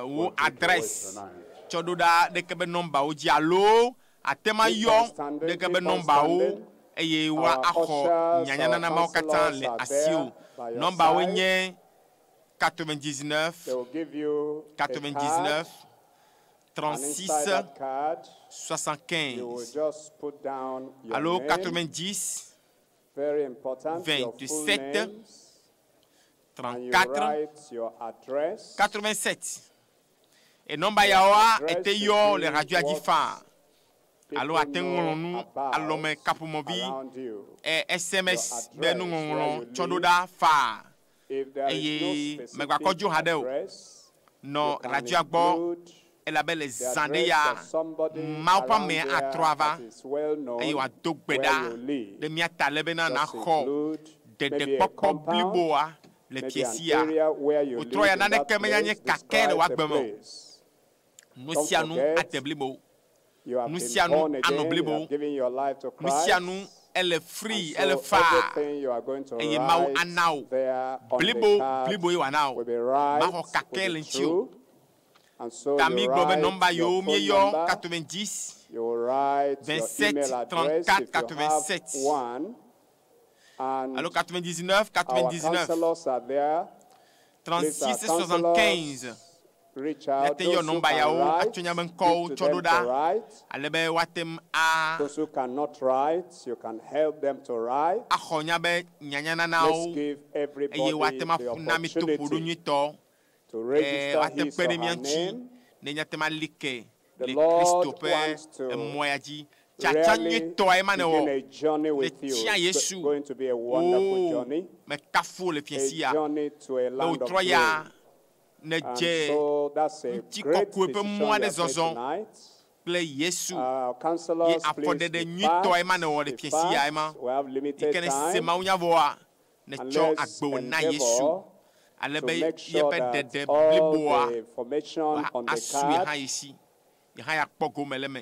wo adresse tsɔ ɖo ɖa ɖeke be nɔmbawo dzi alo ate ma yɔ ɖeke be nɔmbawo eye wa axɔ nyanyanana mawo katã le asiwo nɔmbawo nye 99 36 75 allo 90 27 34 87 et nɔmba yawoa ete yɔ le radio dzi faa alo ate ŋlɔ nu alɔme kaƒomɔvi SMS be nuŋɔŋlɔ tsɔ ɖo ɖa faa eye megbakɔ dzo hã ɖe o nɔ radioa gbɔ elabe le zã ɖe ya Mawu ƒe ame atrɔ ava eye wòado gbe ɖa ɖe mía ta le bena naxɔ dedekpɔkpɔ bliboa le fie sia wòtrɔ ya naneke menya nye kakɛ le woagbe me o nu sia nu ate blibo nu sia nu anɔ blibo nu sia nu ele free ele fa eye Mawu ana wo blibo ye wòana wo maxɔ kakɛ le ŋuti o ta mi gblɔ be nɔmba yiwo míeyɔ 90 27 34 87 alo 99 99 36 75 Nete yɔ nɔmba yawo atso nya be ŋkɔwo tsɔ ɖo ɖa ale be woatem a axɔ nya be nyanyananawo eye woatem na mi to ƒo ɖo nyuitɔ woate kpe ɖe mía ŋuti ne nyatem ali ke le Kristo ƒe emɔ ya dzi really begin a journey with you. It's going to be a wonderful journey. A journey to a land of glory. And so that's a great decision you have made tonight. Counselors, please be fast. We have limited time. And let's endeavor to make sure that all the information on the card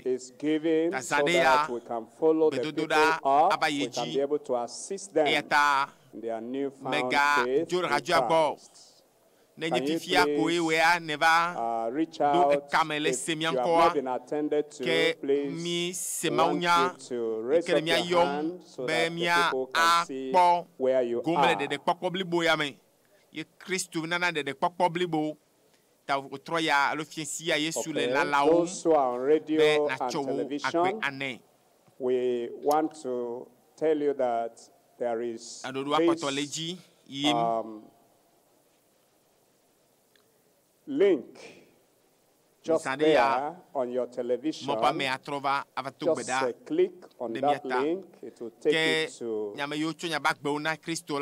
is given so that we can follow the people up. We can be able to assist them in their newfound faith in Christ. Can you please reach out if you have not been attended to, please, I want you to raise up your hand so that the people can see where you are. Okay. Those who are on radio and television, we want to tell you that there is this link just there on your television. Just click on that link. It will take you to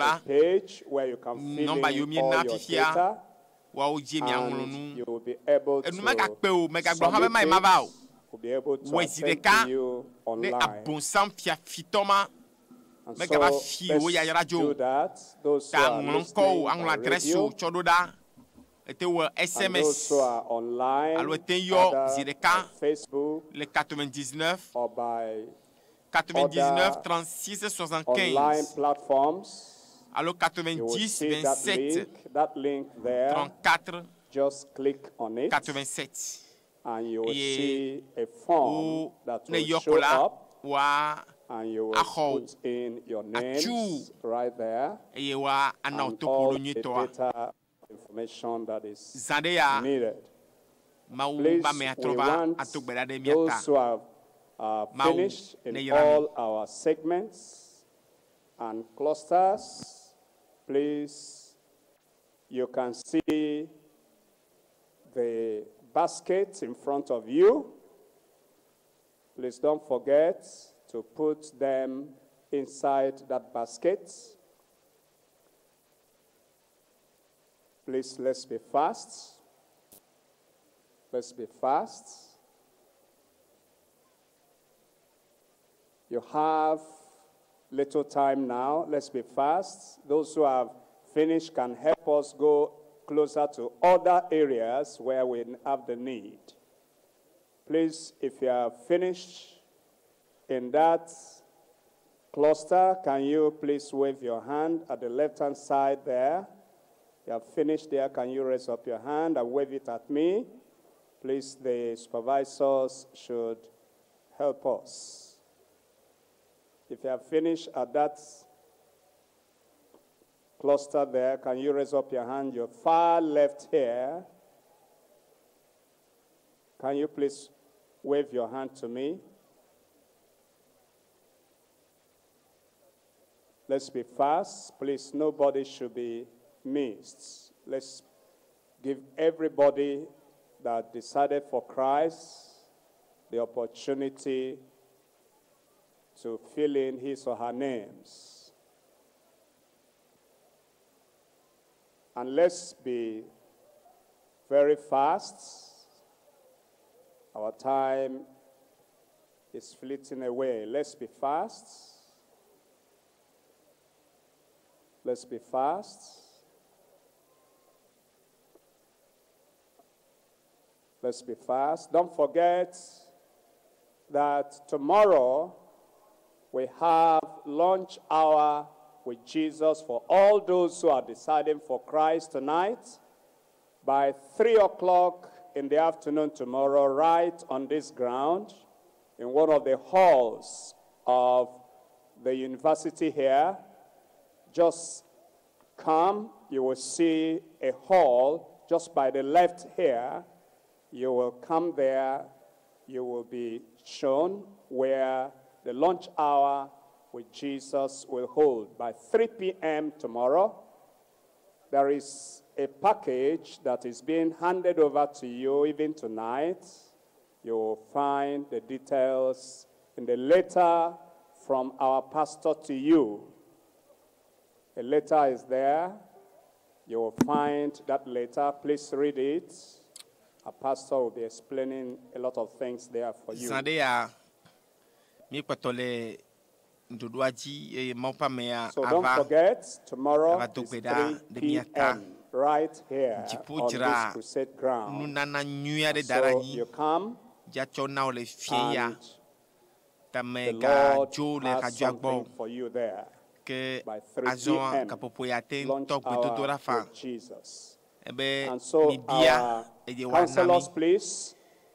a page where you can fill in all your data. And you will be able to submit it. We'll be able to attend to you online. And so let's do that. Those who are listening on radio, and those who are online, either on Facebook or by other online platforms. You will see that link there. 34 Just click on it. 87. And you will see a form that will show up. And you will put in your names right there. And all the data information that is needed. Please, we want those who have finished in all our segments and clusters. Please, you can see the baskets in front of you. Please don't forget to put them inside that basket. Please, let's be fast. Let's be fast. You have little time now. Let's be fast. Those who have finished can help us go closer to other areas where we have the need. Please, if you have finished in that cluster, can you please wave your hand at the left-hand side there? You have finished there. Can you raise up your hand and wave it at me? Please, the supervisors should help us. If you have finished at that cluster there, can you raise up your hand? Your far left here. Can you please wave your hand to me? Let's be fast. Please, nobody should be missed. Let's give everybody that decided for Christ the opportunity to fill in his or her names. And let's be very fast. Our time is flitting away. Let's be fast. Let's be fast. Let's be fast. Don't forget that tomorrow we have lunch hour with Jesus for all those who are deciding for Christ tonight. By 3 o'clock in the afternoon tomorrow, right on this ground, in one of the halls of the university here, just come, you will see a hall just by the left here. You will come there, you will be shown where the lunch hour with Jesus will hold. By 3 p.m. tomorrow, there is a package that is being handed over to you even tonight. You will find the details in the letter from our pastor to you. A letter is there. You will find that letter. Please read it. Our pastor will be explaining a lot of things there for you. So don't forget, tomorrow is 3 p.m. right here on this crusade ground. So you come, and the Lord has something for you there. By 3 p.m. launch hour with Jesus. And so our counselors, please,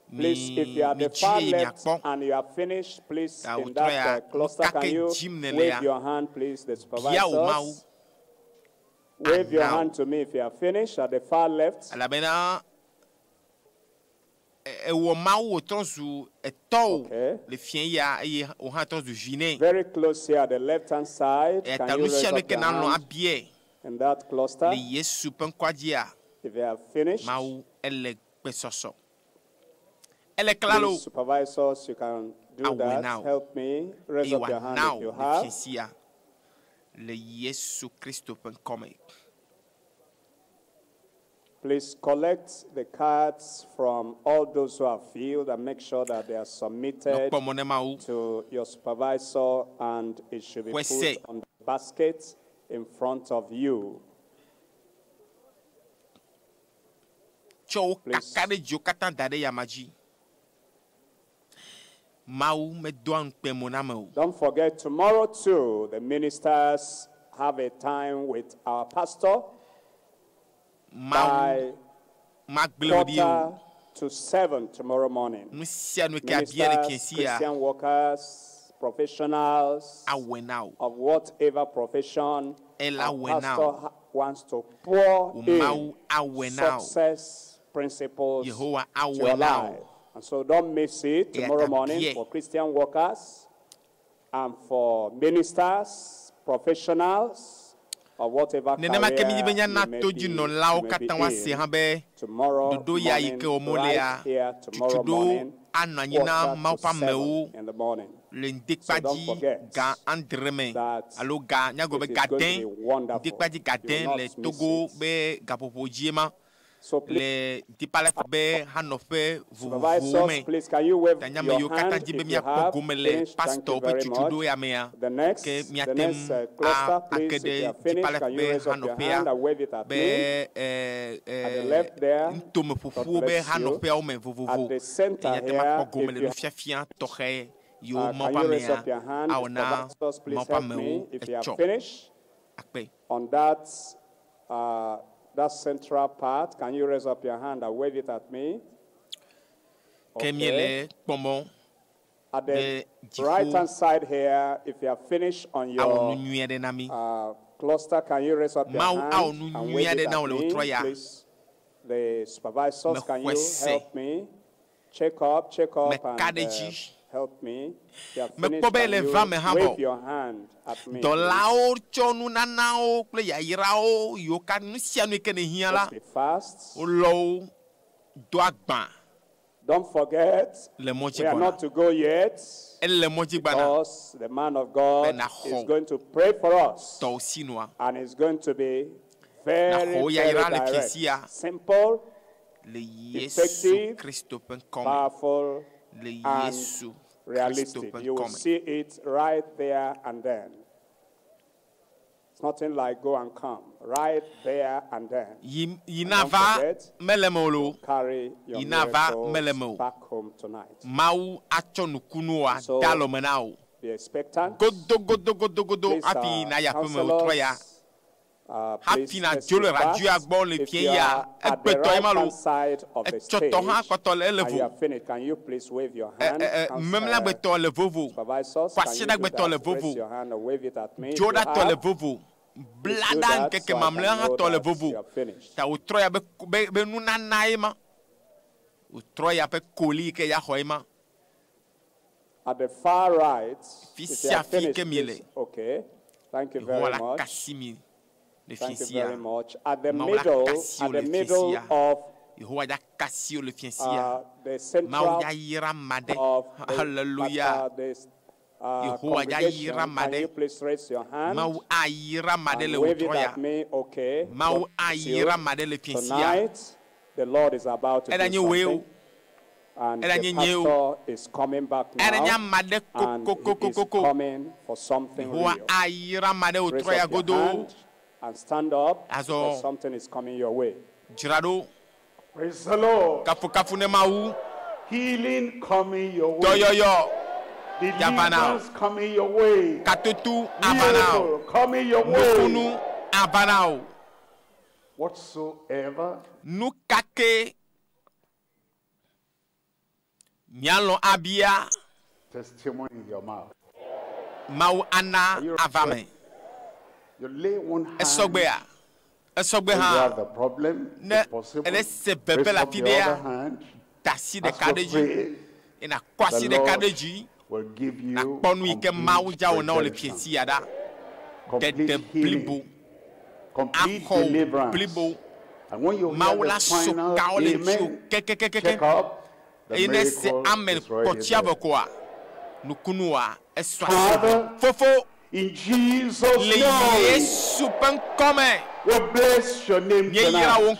if you are the far left and you are finished, please, in that cluster, can you wave your hand, please, the supervisors? Wave your hand to me if you are finished at the far left. Okay. Very close here at the left-hand side. Can you raise up your hand in that cluster? If you have finished, please, supervisors, you can do that. Help me. Raise up your hand if you have. Please collect the cards from all those who have filled and make sure that they are submitted to your supervisor, and it should be put on the basket in front of you. Please. Don't forget, tomorrow too, the ministers have a time with our pastor. By 6:45 tomorrow morning. Ministers, Christian workers, professionals of whatever profession, our pastor wants to pour in success principles to your life. And so don't miss it tomorrow morning for Christian workers and for ministers, professionals, or whatever career you may be in. Tomorrow morning, right here, tomorrow morning, 6:45 in the morning. So don't forget that it is going to be wonderful. Do not miss it. So please, supervisors, please, can you wave your hand if you have finished? Thank you very much. The next cluster, please, if you have finished, can you raise up your hand and wave it at me? At the left there, God bless you. At the center here, can you raise up your hand? Supervisors, please help me if you have finished. On that that central part, can you raise up your hand and wave it at me? Okay. At the right-hand side here, if you have finished on your cluster, can you raise up your hand and wave it at me, please? The supervisors, can you help me? Check up, and help me. If you have finished, can you wave your hand at me, Just be fast. Don't forget, we are not to go yet, because the man of God is going to pray for us, and it's going to be very, very direct, simple, effective, powerful, and realistic. You will see it right there and then. It's nothing like go and come. Right there and then. Don't forget, carry your miracles back home tonight. So, be expectant. Please, please, let's be fast. If you are at the right-hand side of the stage and you are finished, can you please wave your hand? Supervisors, can you do that? Raise your hand and wave it at me. If you have, please do that so I can know that you are finished. At the far right, if you are finished, please. Okay. Thank you very much. Thank you very much. At the middle of Yehowa ya kasi le fiancia. Mau ya ira made. Hallelujah. Yehowa ya ira made. Mau aira made le utroya. Mau aira made le fiancia. The Lord is about to do something. And the pastor is coming back now, and he is coming for something real. Put up your hand and stand up, because something is coming your way. Praise the Lord. Healing coming your way. Deliverance coming your way. Miracle coming your way. Whatsoever. Nyalo abia testimony in your mouth. Mau ana avame. You lay one hand. Esogbe ha. You have the problem. Ne se bebe la fidea. Tasi de kadeji. Ina kwasi de kadeji. Will give you na ponu ike mau ja ona ole piesi ada. De Blibo. Complete deliverance. Blibo. And when you hear the final amen, check up. Ine se amen kochiavo kwa nukunua Father, in Jesus' name, we bless your name tonight.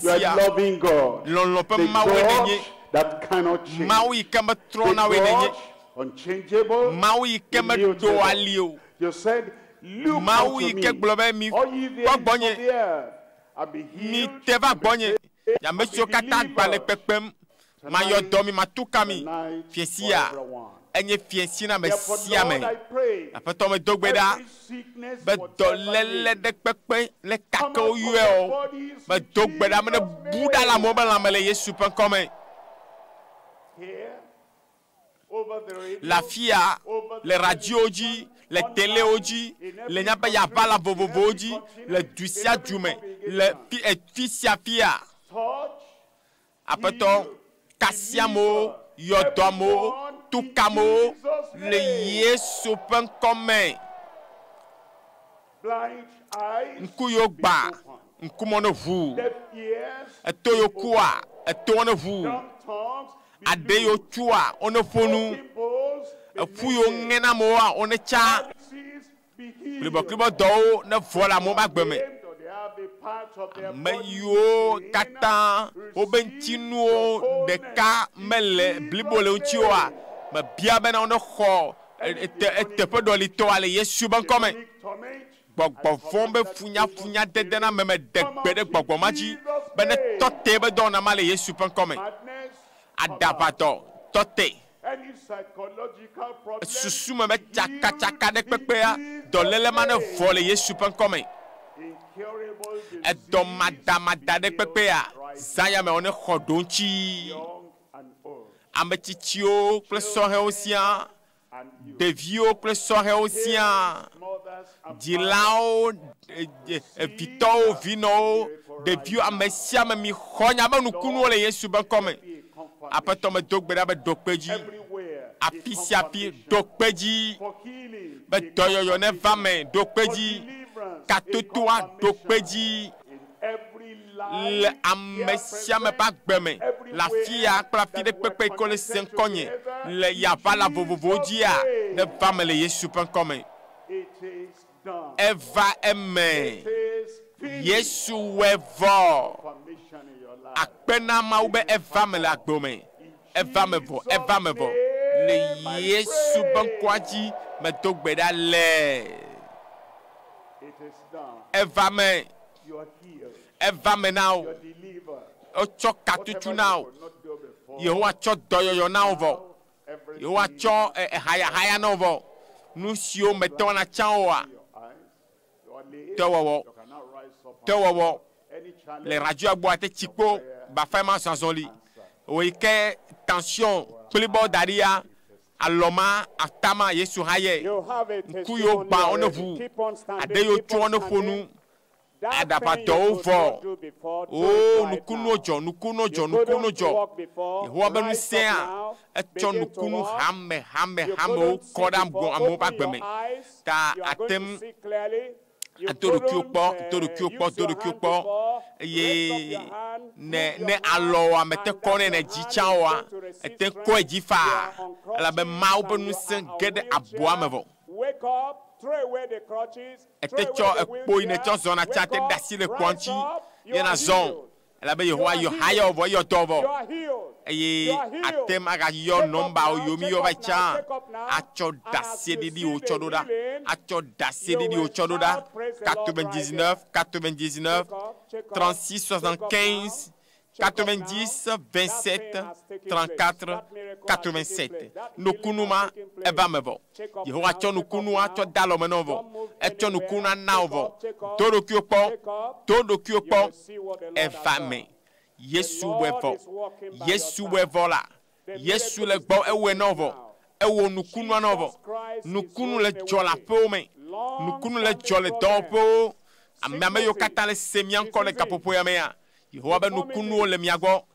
You are loving God, the God that cannot change, the God unchangeable, immutable. You said, look unto me, all ye the ends of the earth, I'll be healed, Mayo domi matukami fiesia enye fiesina mesia me apeto me dogbeda be dolele de pepe le kaka oyuo be dogbeda me buda la mo la mele Yesu pen comme la fia le radio oji le télé oji le nyapa ya bala bobobo oji le dusia jume le fisia fia apeto Kasiamo, Yodomo, Tukamo, le Yesu pen comme. Nkuyogba, nkumono vous. Etoyokua, etono vous. Adeyo chua, ono fonu. Fuyo ngena moa, one cha. Klibo do, ne vola mo bagbeme. Meyo katã obentinu deka mele blibo le uchiwa me bia bena on xɔ teƒe dɔlito ale Yesu ben kɔme gbɔgbɔ fɔm be funya dedena meme degbe de gbɔgbɔ ma dzi be ne tɔte be dɔna ma le Yesu ben kɔme adabatɔ tɔte susu me be tsaka de kpekpea dɔlele ma ne vɔ le Yesu ben kɔme Edomadamada de pepea Zaya me one xɔdonchi ametsitsio kple sɔhewo sia ɖeviwo kple sɔhewo sia dzilawo vitɔwo vinɔwo ɖeviwo ame sia ame mi xɔ nya be nukunuwo le Yesu be ŋkɔme aƒetɔ me do gbe ɖa be dokpe dzi afi sia afi dokpe dzi be dɔyɔyɔ ne va me dokpe dzi katotoa dokpe dzi le ame sia me ba gbeme la fia kple afi ɖe kpekpe ko le se ŋkɔnye le yava la vovovo dzia ne va me le Yesu ƒe ŋkɔme eva eme Yesu wɔ vɔ akpena Mawu be eva me le agbome eva me vɔ le Yesu ƒe ŋkɔa dzi me do gbe ɖa le eva me na wo otsɔ katutu na wo Yehowa tsɔ dɔyɔyɔ na wo vɔ Yehowa tsɔ ehayahaya na wo vɔ nu siwo me te wɔna tsã woa tewɔwɔ le radio gbɔ ate tsikpo bafa ma zɔzɔli o yi ke tension kplibɔ da ɖi ya alɔma atama Yesu ha yɛ nku yo gba wɔne ʋu ade yo tso wɔne ƒonu adabatɔwo vɔ o nukunu dzɔ Yehowa be nusẽa etsɔ nukunu hamewo kɔ ɖe amewo ƒe agbeme ta atem ye ne alo amete kone ne jichawa ete ko ejifa la be mawo be nuse gede aboa mevo ete cho ekpo ine cho zona chate dasi le kwanchi yena zon la be yehowa yo haya ovo yo tovo eye atema ga yo nomba o yomi yo bacha acho dasi didi o chododa acho dasi didi o chododa 99 36 75 90 27 34 87 nukunuma eva mevo yehowa cho nukunua cho dalo menovo echo nukuna naovo todo kyokpo eva me Yesu wevo la Yesu le gbo ewe novo ewo nukunu novo nukunu le jola po me nukunu le jole dopo amame yo kata le semian ko le kapopo ya me ya yehowa be nukunu le miago